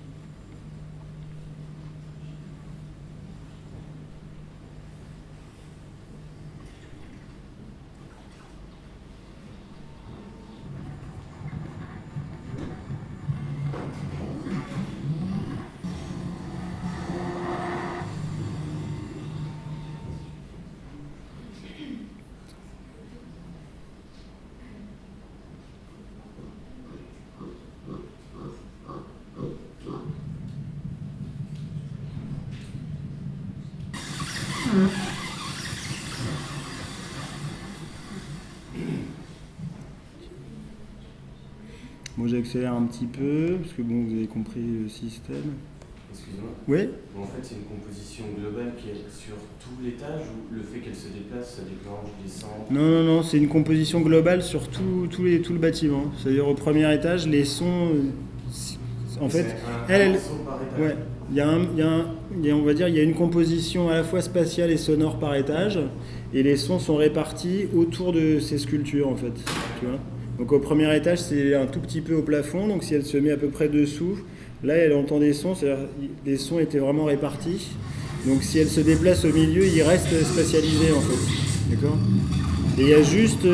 [SPEAKER 2] Bon, j'accélère un petit peu, parce que bon, vous avez compris le système.
[SPEAKER 3] Excusez-moi.
[SPEAKER 2] Oui.
[SPEAKER 3] Bon, en fait, c'est une composition globale qui est sur tout l'étage ou le fait qu'elle se déplace, ça déclenche des sons?
[SPEAKER 2] Non, c'est une composition globale sur tout le bâtiment. C'est-à-dire au premier étage, les sons... en fait,
[SPEAKER 3] un son par étage.
[SPEAKER 2] Ouais, on va dire, il y a une composition à la fois spatiale et sonore par étage, et les sons sont répartis autour de ces sculptures, en fait. Tu vois ? Donc au premier étage, c'est un tout petit peu au plafond, donc si elle se met à peu près dessous, là elle entend des sons, c'est-à-dire les sons étaient vraiment répartis. Donc si elle se déplace au milieu, il reste spatialisé en fait. D'accord ? Et il y a juste,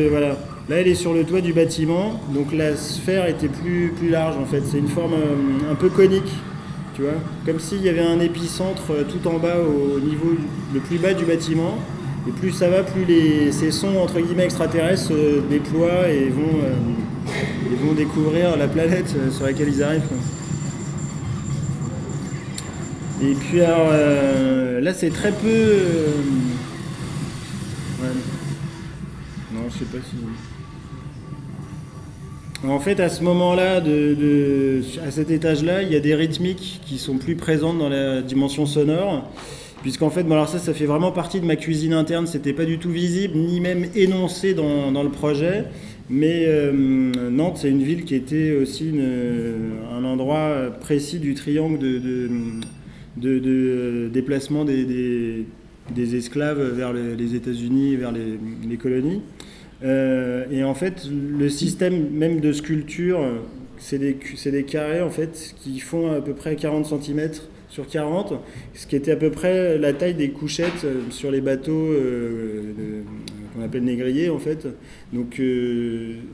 [SPEAKER 2] voilà, là elle est sur le toit du bâtiment, donc la sphère était plus large en fait. C'est une forme un peu conique, tu vois, comme s'il y avait un épicentre tout en bas au niveau le plus bas du bâtiment. Et plus ça va, plus ces sons entre guillemets extraterrestres se déploient et vont découvrir la planète sur laquelle ils arrivent, quoi. Et puis alors là c'est très peu... ouais. Non, je sais pas si... En fait, à ce moment-là, à cet étage-là, il y a des rythmiques qui sont plus présentes dans la dimension sonore. Puisqu'en fait, bon, alors ça fait vraiment partie de ma cuisine interne, c'était pas du tout visible, ni même énoncé dans le projet. Mais Nantes, c'est une ville qui était aussi un endroit précis du triangle de déplacement des esclaves vers les États-Unis, vers les colonies. Et en fait, le système même de sculpture, c'est des carrés en fait, qui font à peu près 40 cm sur 40, ce qui était à peu près la taille des couchettes sur les bateaux qu'on appelle négriers en fait. Donc,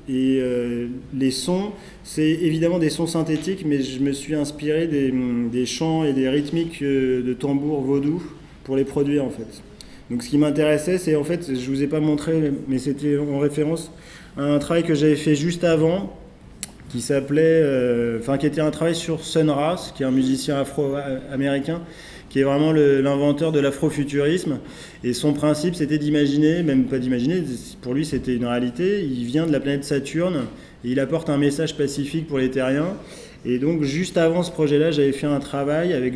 [SPEAKER 2] les sons, c'est évidemment des sons synthétiques, mais je me suis inspiré des chants et des rythmiques de tambours vaudous pour les produire en fait. Donc ce qui m'intéressait, c'est en fait, je vous ai pas montré, mais c'était en référence à un travail que j'avais fait juste avant, qui s'appelait, qui était un travail sur Sun Ra, qui est un musicien afro-américain, qui est vraiment l'inventeur de l'afrofuturisme. Et son principe, c'était d'imaginer, même pas d'imaginer, pour lui c'était une réalité, il vient de la planète Saturne, et il apporte un message pacifique pour les terriens. Et donc juste avant ce projet-là, j'avais fait un travail avec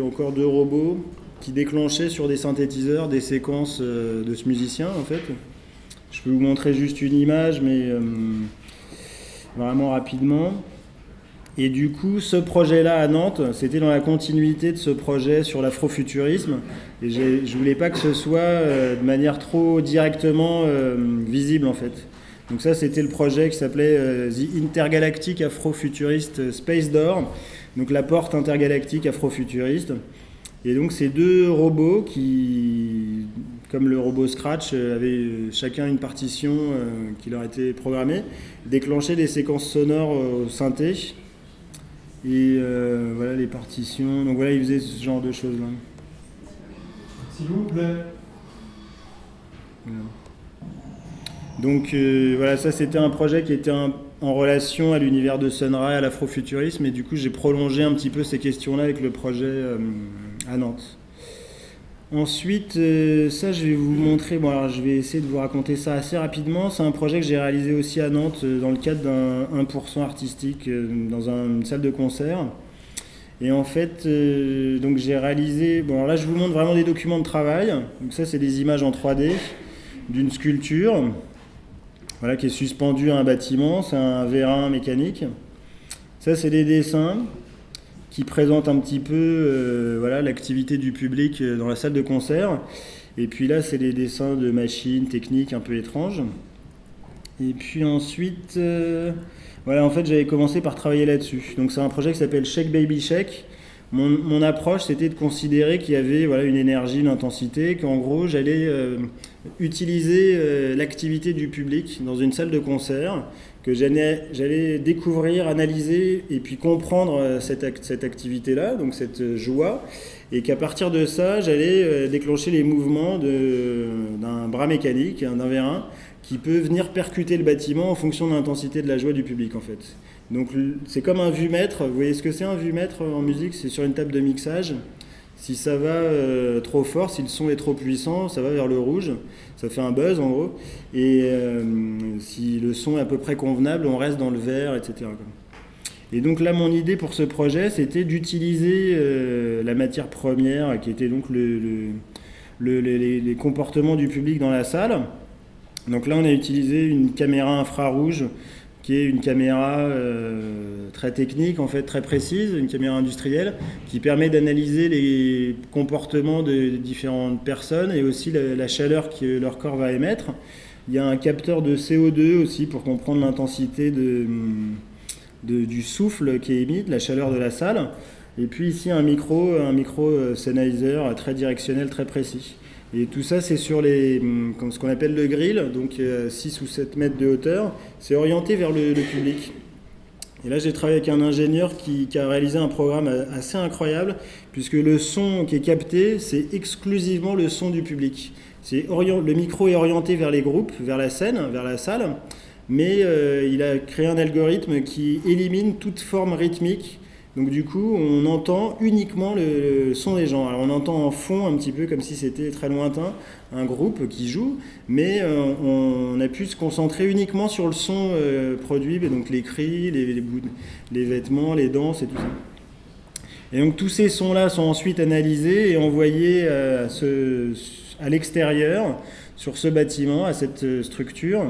[SPEAKER 2] encore deux robots qui déclenchaient sur des synthétiseurs des séquences de ce musicien en fait. Je peux vous montrer juste une image, mais vraiment rapidement. Et du coup, ce projet-là à Nantes, c'était dans la continuité de ce projet sur l'afrofuturisme. Et je voulais pas que ce soit de manière trop directement visible en fait. Donc ça, c'était le projet qui s'appelait The Intergalactic Afrofuturist Space Door, donc la porte intergalactique afrofuturiste. Et donc ces deux robots qui, comme le robot Scratch, avaient chacun une partition qui leur était programmée, déclenchaient des séquences sonores au synthé. Et voilà les partitions. Donc voilà, ils faisaient ce genre de choses-là.
[SPEAKER 1] S'il vous plaît.
[SPEAKER 2] Voilà. Donc voilà, ça c'était un projet qui était en relation à l'univers de Sun Ra, à l'afrofuturisme, et du coup j'ai prolongé un petit peu ces questions-là avec le projet à Nantes. Ensuite, ça je vais vous montrer, bon alors je vais essayer de vous raconter ça assez rapidement. C'est un projet que j'ai réalisé aussi à Nantes dans le cadre d'un 1% artistique dans une salle de concert. Et en fait, donc j'ai réalisé, bon alors là je vous montre vraiment des documents de travail. Donc ça c'est des images en 3D d'une sculpture. Voilà, qui est suspendu à un bâtiment, c'est un vérin mécanique. Ça, c'est des dessins qui présentent un petit peu voilà, l'activité du public dans la salle de concert. Et puis là, c'est des dessins de machines techniques un peu étranges. Et puis ensuite, voilà, en fait, j'avais commencé par travailler là-dessus. Donc c'est un projet qui s'appelle Shake Baby Shake. Mon approche, c'était de considérer qu'il y avait voilà, une énergie, une intensité, qu'en gros, j'allais utiliser l'activité du public dans une salle de concert, que j'allais découvrir, analyser et puis comprendre cette activité-là, donc cette joie, et qu'à partir de ça, j'allais déclencher les mouvements d'un bras mécanique, d'un vérin, qui peut venir percuter le bâtiment en fonction de l'intensité de la joie du public, en fait. Donc c'est comme un vue-mètre. Vous voyez ce que c'est un vue-mètre en musique? C'est sur une table de mixage. Si ça va trop fort, si le son est trop puissant, ça va vers le rouge. Ça fait un buzz en gros. Et si le son est à peu près convenable, on reste dans le vert, etc. Et donc là, mon idée pour ce projet, c'était d'utiliser la matière première, qui était donc les comportements du public dans la salle. Donc là, on a utilisé une caméra infrarouge, qui est une caméra très technique, en fait, très précise, une caméra industrielle, qui permet d'analyser les comportements de différentes personnes et aussi la chaleur que leur corps va émettre. Il y a un capteur de CO2 aussi pour comprendre l'intensité du souffle qui est émis, de la chaleur de la salle. Et puis ici, un micro Sennheiser très directionnel, très précis. Et tout ça, c'est sur ce qu'on appelle le grill, donc 6 ou 7 mètres de hauteur. C'est orienté vers le public. Et là, j'ai travaillé avec un ingénieur qui a réalisé un programme assez incroyable, puisque le son qui est capté, c'est exclusivement le son du public. Le micro est orienté vers les groupes, vers la scène, vers la salle, mais il a créé un algorithme qui élimine toute forme rythmique. Donc du coup, on entend uniquement le son des gens. Alors on entend en fond un petit peu comme si c'était très lointain, un groupe qui joue, mais on a pu se concentrer uniquement sur le son produit, donc les cris, les vêtements, les danses et tout ça. Et donc tous ces sons-là sont ensuite analysés et envoyés à l'extérieur, sur ce bâtiment, à cette structure.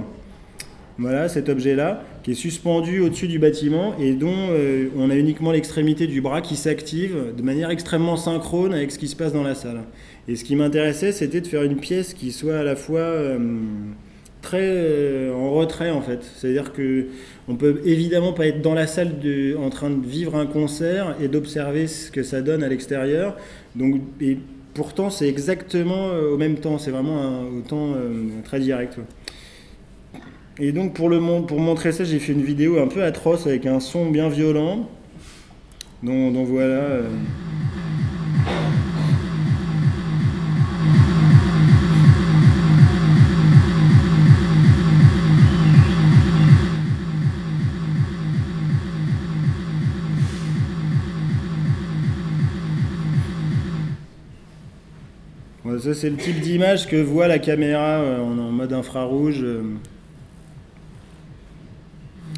[SPEAKER 2] Voilà, cet objet-là, qui est suspendu au-dessus du bâtiment et dont on a uniquement l'extrémité du bras qui s'active de manière extrêmement synchrone avec ce qui se passe dans la salle. Et ce qui m'intéressait, c'était de faire une pièce qui soit à la fois très en retrait, en fait. C'est-à-dire qu'on ne peut évidemment pas être dans la salle en train de vivre un concert et d'observer ce que ça donne à l'extérieur. Et pourtant, c'est exactement au même temps. C'est vraiment au temps très direct. Ouais. Et donc pour montrer ça, j'ai fait une vidéo un peu atroce avec un son bien violent, dont voilà. Voilà, ça c'est le type d'image que voit la caméra en mode infrarouge.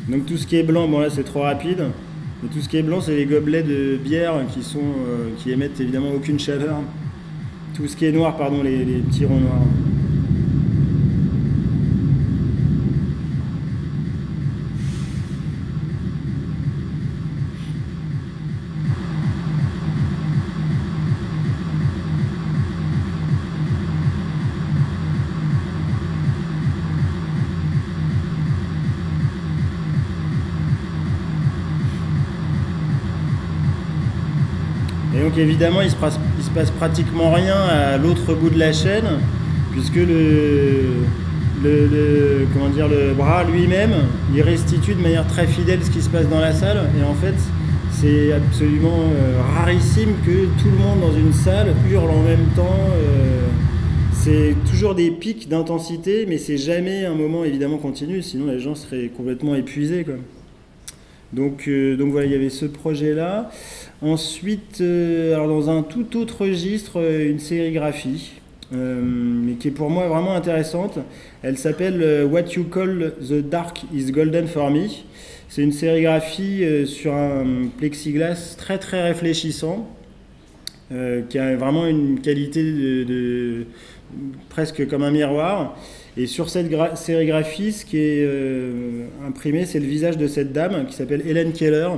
[SPEAKER 2] Donc tout ce qui est blanc, bon là c'est trop rapide. Et tout ce qui est blanc, c'est les gobelets de bière qui émettent évidemment aucune chaleur. Tout ce qui est noir, pardon, les petits ronds noirs. Et donc évidemment, il se passe pratiquement rien à l'autre bout de la chaîne, puisque le bras lui-même, il restitue de manière très fidèle ce qui se passe dans la salle. Et en fait, c'est absolument rarissime que tout le monde dans une salle hurle en même temps. C'est toujours des pics d'intensité, mais c'est jamais un moment évidemment continu, sinon les gens seraient complètement épuisés, quoi. Donc voilà, il y avait ce projet-là. Ensuite, alors dans un tout autre registre, une sérigraphie, mais qui est pour moi vraiment intéressante. Elle s'appelle What You Call the Dark is Golden for Me. C'est une sérigraphie sur un plexiglas très très réfléchissant, qui a vraiment une qualité de presque comme un miroir. Et sur cette sérigraphie, ce qui est imprimé, c'est le visage de cette dame qui s'appelle Helen Keller,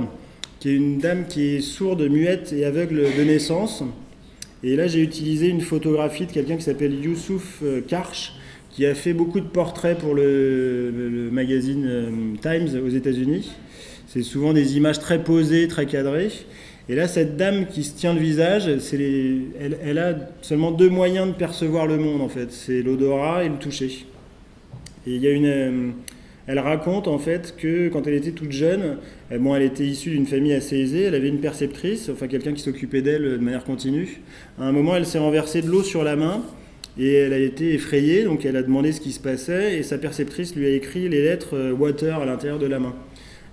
[SPEAKER 2] qui est une dame qui est sourde, muette et aveugle de naissance. Et là, j'ai utilisé une photographie de quelqu'un qui s'appelle Youssouf Karch, qui a fait beaucoup de portraits pour le magazine Times aux États-Unis. C'est souvent des images très posées, très cadrées. Et là, cette dame qui se tient le visage, elle a seulement deux moyens de percevoir le monde, en fait. C'est l'odorat et le toucher. Et il y a elle raconte, en fait, que quand elle était toute jeune, elle était issue d'une famille assez aisée, elle avait une perceptrice, enfin quelqu'un qui s'occupait d'elle de manière continue. À un moment, elle s'est renversée de l'eau sur la main, et elle a été effrayée, donc elle a demandé ce qui se passait, et sa perceptrice lui a écrit les lettres « water » à l'intérieur de la main.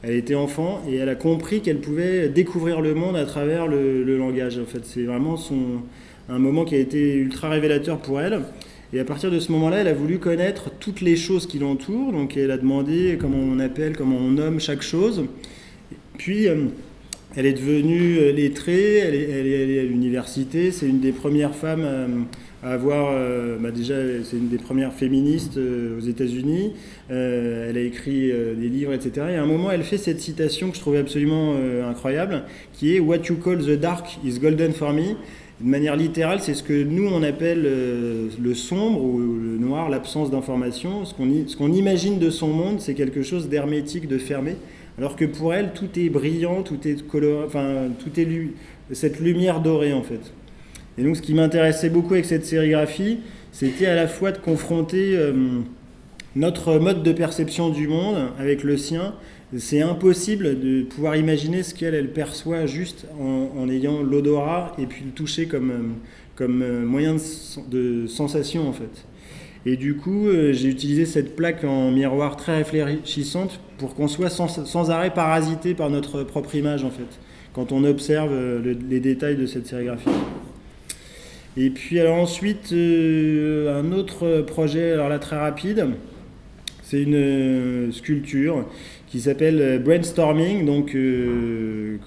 [SPEAKER 2] Elle était enfant et elle a compris qu'elle pouvait découvrir le monde à travers le langage. En fait, c'est vraiment un moment qui a été ultra révélateur pour elle. Et à partir de ce moment-là, elle a voulu connaître toutes les choses qui l'entourent. Donc elle a demandé comment on appelle, comment on nomme chaque chose. Puis elle est devenue lettrée, elle est à l'université. C'est une des premières femmes à avoir, déjà, c'est une des premières féministes aux États-Unis. Elle a écrit des livres, etc. Et à un moment, elle fait cette citation que je trouvais absolument incroyable, qui est « What you call the dark is golden for me ». De manière littérale, c'est ce que nous, on appelle le sombre ou le noir, l'absence d'information. Ce qu'on imagine de son monde, c'est quelque chose d'hermétique, de fermé. Alors que pour elle, tout est brillant, tout est coloré, tout est cette lumière dorée, en fait. Et donc ce qui m'intéressait beaucoup avec cette sérigraphie, c'était à la fois de confronter notre mode de perception du monde avec le sien. C'est impossible de pouvoir imaginer ce qu'elle perçoit juste en ayant l'odorat et puis le toucher comme moyen de sensation, en fait. Et du coup, j'ai utilisé cette plaque en miroir très réfléchissante pour qu'on soit sans arrêt parasité par notre propre image, en fait, quand on observe les détails de cette sérigraphie. Et puis alors ensuite, un autre projet, alors là très rapide, c'est une sculpture qui s'appelle Brainstorming, donc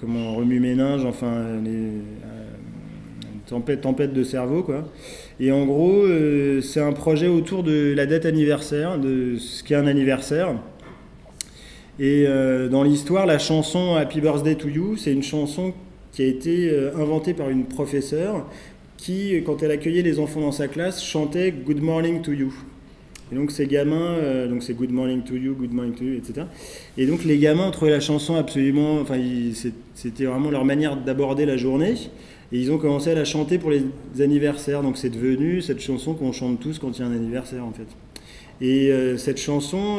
[SPEAKER 2] comment remue-ménage, enfin tempête de cerveau, quoi. Et en gros, c'est un projet autour de la date anniversaire, de ce qu'est un anniversaire. Et dans l'histoire, la chanson Happy Birthday to You, c'est une chanson qui a été inventée par une professeure qui, quand elle accueillait les enfants dans sa classe, chantait « Good morning to you ». Et donc ces gamins, donc c'est « Good morning to you », etc. Et donc les gamins trouvaient la chanson absolument... Enfin, c'était vraiment leur manière d'aborder la journée. Et ils ont commencé à la chanter pour les anniversaires. Donc c'est devenu cette chanson qu'on chante tous quand il y a un anniversaire, en fait. Et cette chanson,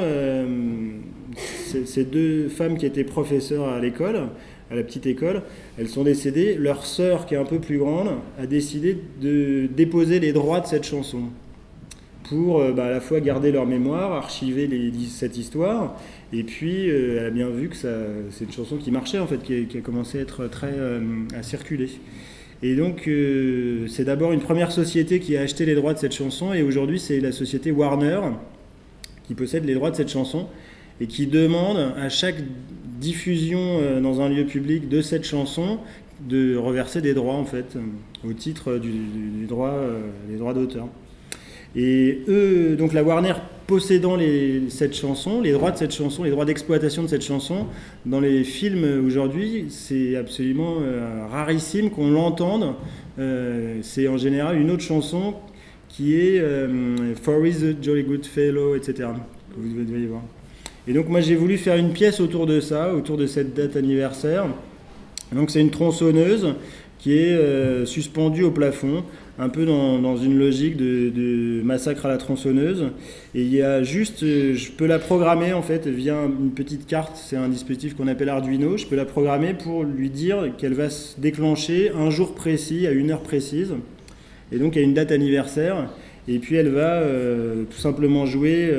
[SPEAKER 2] ces deux femmes qui étaient professeurs à l'école, à la petite école, elles sont décédées. Leur sœur, qui est un peu plus grande, a décidé de déposer les droits de cette chanson pour à la fois garder leur mémoire, archiver cette histoire, et puis elle a bien vu que c'est une chanson qui marchait, en fait, qui a commencé à être à circuler. Et donc c'est d'abord une première société qui a acheté les droits de cette chanson, et aujourd'hui c'est la société Warner qui possède les droits de cette chanson, et qui demande à chaque diffusion dans un lieu public de cette chanson, de reverser des droits en fait, au titre du droit, des droits d'auteur. Et eux, donc la Warner possédant cette chanson, les droits de cette chanson, les droits d'exploitation de cette chanson, dans les films aujourd'hui, c'est absolument rarissime qu'on l'entende. C'est en général une autre chanson qui est For is a Jolly Good Fellow, etc. Vous devez voir. Et donc moi j'ai voulu faire une pièce autour de ça, autour de cette date anniversaire. Donc c'est une tronçonneuse qui est suspendue au plafond, un peu dans une logique de massacre à la tronçonneuse. Et il y a juste, je peux la programmer en fait via une petite carte, c'est un dispositif qu'on appelle Arduino, je peux la programmer pour lui dire qu'elle va se déclencher un jour précis, à une heure précise. Et donc il y a une date anniversaire, et puis elle va tout simplement jouer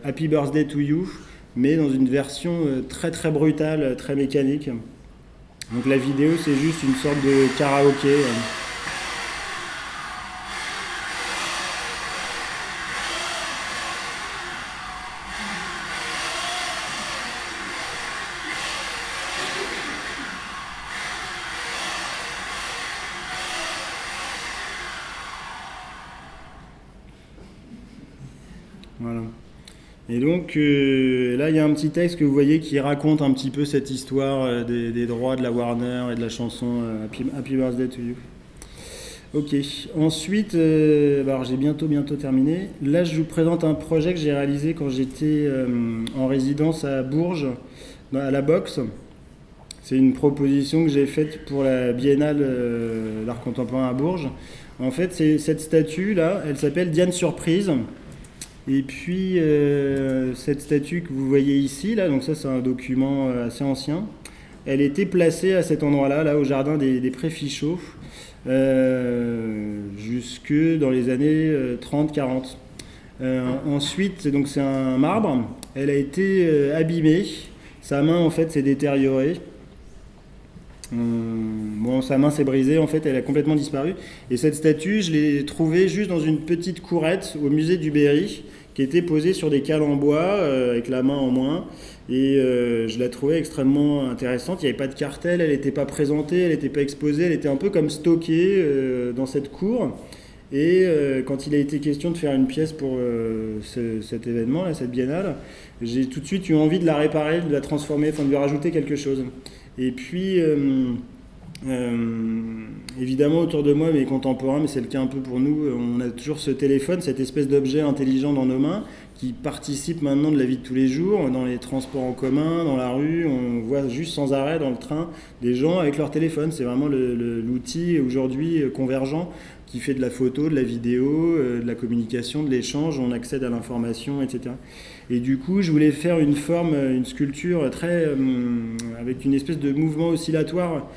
[SPEAKER 2] Happy Birthday to You, mais dans une version très très brutale, très mécanique. Donc la vidéo c'est juste une sorte de karaoké. Voilà. Et donc là il y a un petit texte que vous voyez qui raconte un petit peu cette histoire des droits de la Warner et de la chanson Happy Birthday to You. Ok, ensuite, alors j'ai bientôt terminé. Là je vous présente un projet que j'ai réalisé quand j'étais en résidence à Bourges, à la Boxe. C'est une proposition que j'ai faite pour la Biennale d'art contemporain à Bourges. En fait, c'est cette statue là, elle s'appelle Diane Surprise. Et puis cette statue que vous voyez ici, là, donc ça c'est un document assez ancien, elle était placée à cet endroit-là, là, au jardin des Prés-Fichot, jusque dans les années 30-40. Ensuite, donc c'est un marbre, elle a été abîmée, sa main en fait s'est détériorée. Bon, sa main s'est brisée, en fait, elle a complètement disparu. Et cette statue, je l'ai trouvée juste dans une petite courette au musée du Berry, qui était posée sur des cales en bois, avec la main en moins. Et je la trouvais extrêmement intéressante. Il n'y avait pas de cartel, elle n'était pas présentée, elle n'était pas exposée, elle était un peu comme stockée dans cette cour. Et quand il a été question de faire une pièce pour cet événement, là, cette biennale, j'ai tout de suite eu envie de la réparer, de la transformer, enfin de lui rajouter quelque chose. Et puis, évidemment, autour de moi, mes contemporains, mais c'est le cas un peu pour nous, on a toujours ce téléphone, cette espèce d'objet intelligent dans nos mains, qui participe maintenant de la vie de tous les jours, dans les transports en commun, dans la rue, on voit juste sans arrêt dans le train des gens avec leur téléphone. C'est vraiment l'outil aujourd'hui convergent qui fait de la photo, de la vidéo, de la communication, de l'échange, on accède à l'information, etc. Et du coup, je voulais faire une forme, une sculpture très, avec une espèce de mouvement oscillatoire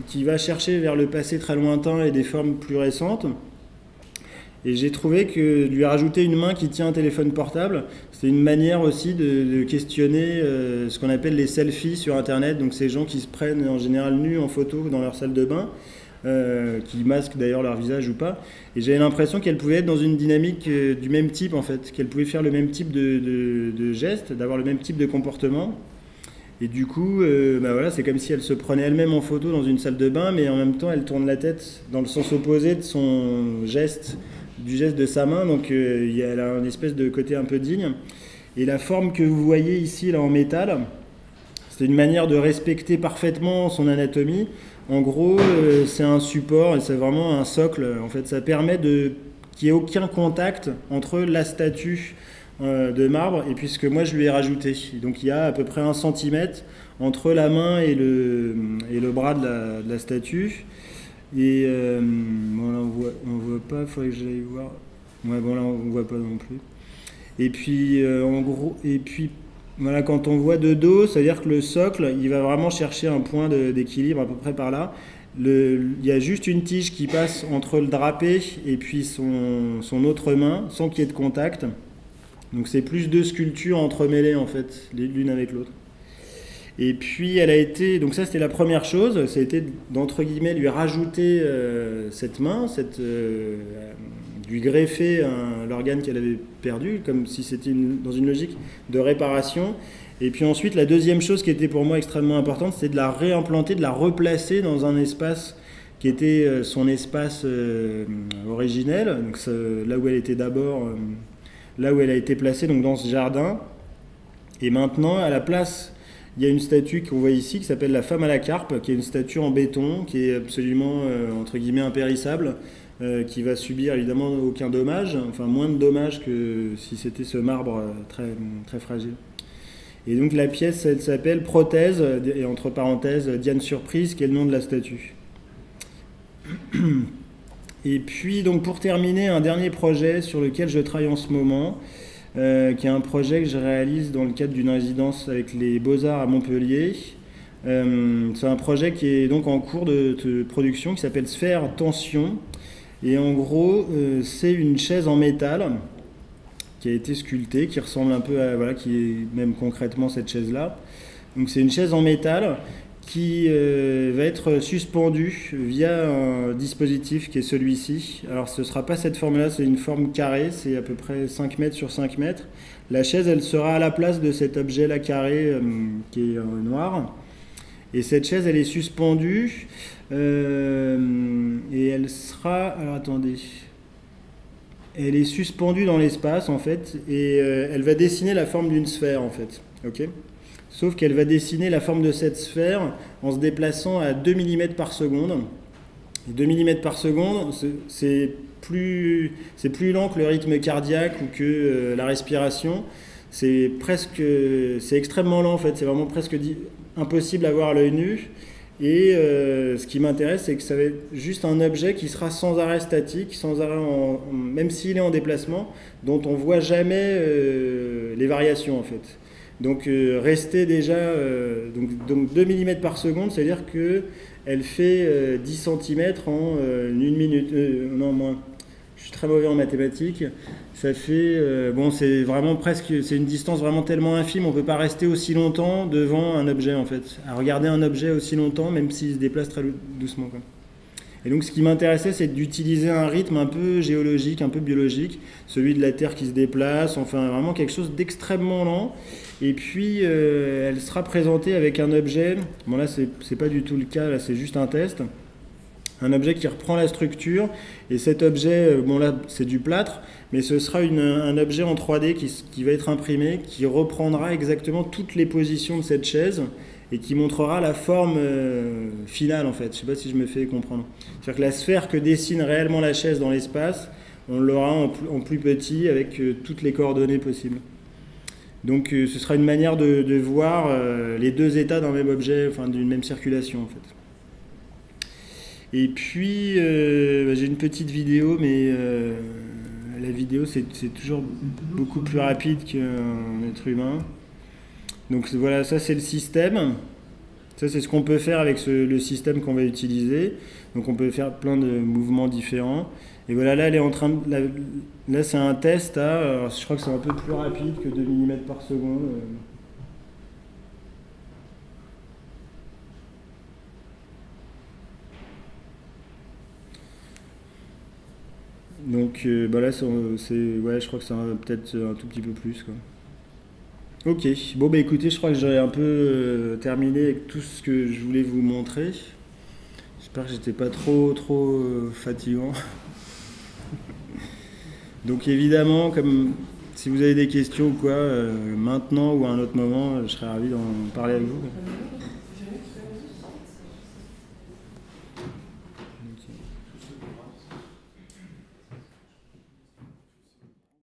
[SPEAKER 2] qui va chercher vers le passé très lointain et des formes plus récentes. Et j'ai trouvé que lui rajouter une main qui tient un téléphone portable, c'est une manière aussi de questionner ce qu'on appelle les selfies sur Internet, donc ces gens qui se prennent en général nus en photo dans leur salle de bain, qui masquent d'ailleurs leur visage ou pas. Et j'avais l'impression qu'elle pouvait être dans une dynamique du même type en fait, qu'elle pouvait faire le même type de gestes, d'avoir le même type de comportement. Et du coup, bah voilà, c'est comme si elle se prenait elle-même en photo dans une salle de bain, mais en même temps elle tourne la tête dans le sens opposé de son geste, du geste de sa main, donc elle a une espèce de côté un peu digne. Et la forme que vous voyez ici là en métal, c'est une manière de respecter parfaitement son anatomie. En gros, c'est un support et c'est vraiment un socle. En fait, ça permet qu'il n'y ait aucun contact entre la statue de marbre et puis ce que moi je lui ai rajouté. Donc il y a à peu près 1 centimètre entre la main et le bras de la statue. Et bon là on voit pas, il faudrait que j'aille voir. Ouais, bon là on voit pas non plus. Et puis en gros, et puis voilà, quand on voit de dos, c'est-à-dire que le socle, il va vraiment chercher un point d'équilibre à peu près par là. Il y a juste une tige qui passe entre le drapé et puis son autre main, sans qu'il y ait de contact. Donc c'est plus 2 sculptures entremêlées en fait, l'une avec l'autre. Et puis elle a été, donc ça c'était la première chose, ça a été d'entre guillemets lui rajouter cette main, lui greffer l'organe qu'elle avait perdu, comme si c'était dans une logique de réparation. Et puis ensuite, la deuxième chose qui était pour moi extrêmement importante, c'est de la réimplanter, de la replacer dans un espace qui était son espace originel, donc là où elle était d'abord, là où elle a été placée, donc dans ce jardin. Et maintenant, à la place, il y a une statue qu'on voit ici qui s'appelle la femme à la carpe, qui est une statue en béton, qui est absolument, entre guillemets, impérissable, qui va subir évidemment aucun dommage, enfin moins de dommages que si c'était ce marbre très, très fragile. Et donc la pièce, elle s'appelle Prothèse, et entre parenthèses, Diane Surprise, qui est le nom de la statue. Et puis, donc pour terminer, un dernier projet sur lequel je travaille en ce moment, qui est un projet que je réalise dans le cadre d'une résidence avec les Beaux-Arts à Montpellier. C'est un projet qui est donc en cours de production, qui s'appelle Sphère Tension. Et en gros, c'est une chaise en métal qui a été sculptée, qui ressemble un peu à, voilà, qui est même concrètement cette chaise-là. Donc c'est une chaise en métal qui va être suspendue via un dispositif qui est celui-ci. Alors ce ne sera pas cette forme-là, c'est une forme carrée, c'est à peu près 5 mètres sur 5 mètres. La chaise, elle sera à la place de cet objet-là carré qui est noir. Et cette chaise, elle est suspendue et elle sera... Alors attendez... Elle est suspendue dans l'espace en fait et elle va dessiner la forme d'une sphère en fait. Okay, sauf qu'elle va dessiner la forme de cette sphère en se déplaçant à 2 mm par seconde. Et 2 mm par seconde, c'est plus lent que le rythme cardiaque ou que la respiration. C'est extrêmement lent en fait, c'est vraiment presque impossible à voir à l'œil nu. Et ce qui m'intéresse, c'est que ça va être juste un objet qui sera sans arrêt statique, sans arrêt même s'il est en déplacement, dont on ne voit jamais les variations en fait. Donc rester déjà donc 2 mm par seconde, c'est-à-dire qu'elle fait 10 cm en 1 minute, non moins. Je suis très mauvais en mathématiques. Ça fait, bon, c'est vraiment presque, c'est une distance vraiment tellement infime, on ne peut pas rester aussi longtemps devant un objet en fait, à regarder un objet aussi longtemps, même s'il se déplace très doucement, quoi. Et donc ce qui m'intéressait, c'est d'utiliser un rythme un peu géologique, un peu biologique, celui de la Terre qui se déplace, enfin vraiment quelque chose d'extrêmement lent. Et puis elle sera présentée avec un objet, bon là c'est pas du tout le cas, là c'est juste un test. Un objet qui reprend la structure, et cet objet, bon là c'est du plâtre, mais ce sera un objet en 3D qui va être imprimé, qui reprendra exactement toutes les positions de cette chaise, et qui montrera la forme finale en fait. Je ne sais pas si je me fais comprendre. C'est-à-dire que la sphère que dessine réellement la chaise dans l'espace, on l'aura en plus petit avec toutes les coordonnées possibles. Donc ce sera une manière de voir les deux états d'un même objet, enfin d'une même circulation en fait. Et puis, j'ai une petite vidéo, mais la vidéo, c'est toujours beaucoup plus rapide qu'un être humain. Donc voilà, ça c'est le système. Ça c'est ce qu'on peut faire avec le système qu'on va utiliser. Donc on peut faire plein de mouvements différents. Et voilà, là, elle est en train de... Là, c'est un test alors, je crois que c'est un peu plus rapide que 2 mm par seconde. Donc bah là, ouais, je crois que c'est peut-être un tout petit peu plus, quoi. Ok, bon bah écoutez, je crois que j'aurais un peu terminé avec tout ce que je voulais vous montrer. J'espère que j'étais pas trop fatigant. Donc évidemment, comme si vous avez des questions ou quoi, maintenant ou à un autre moment, je serais ravi d'en parler avec vous.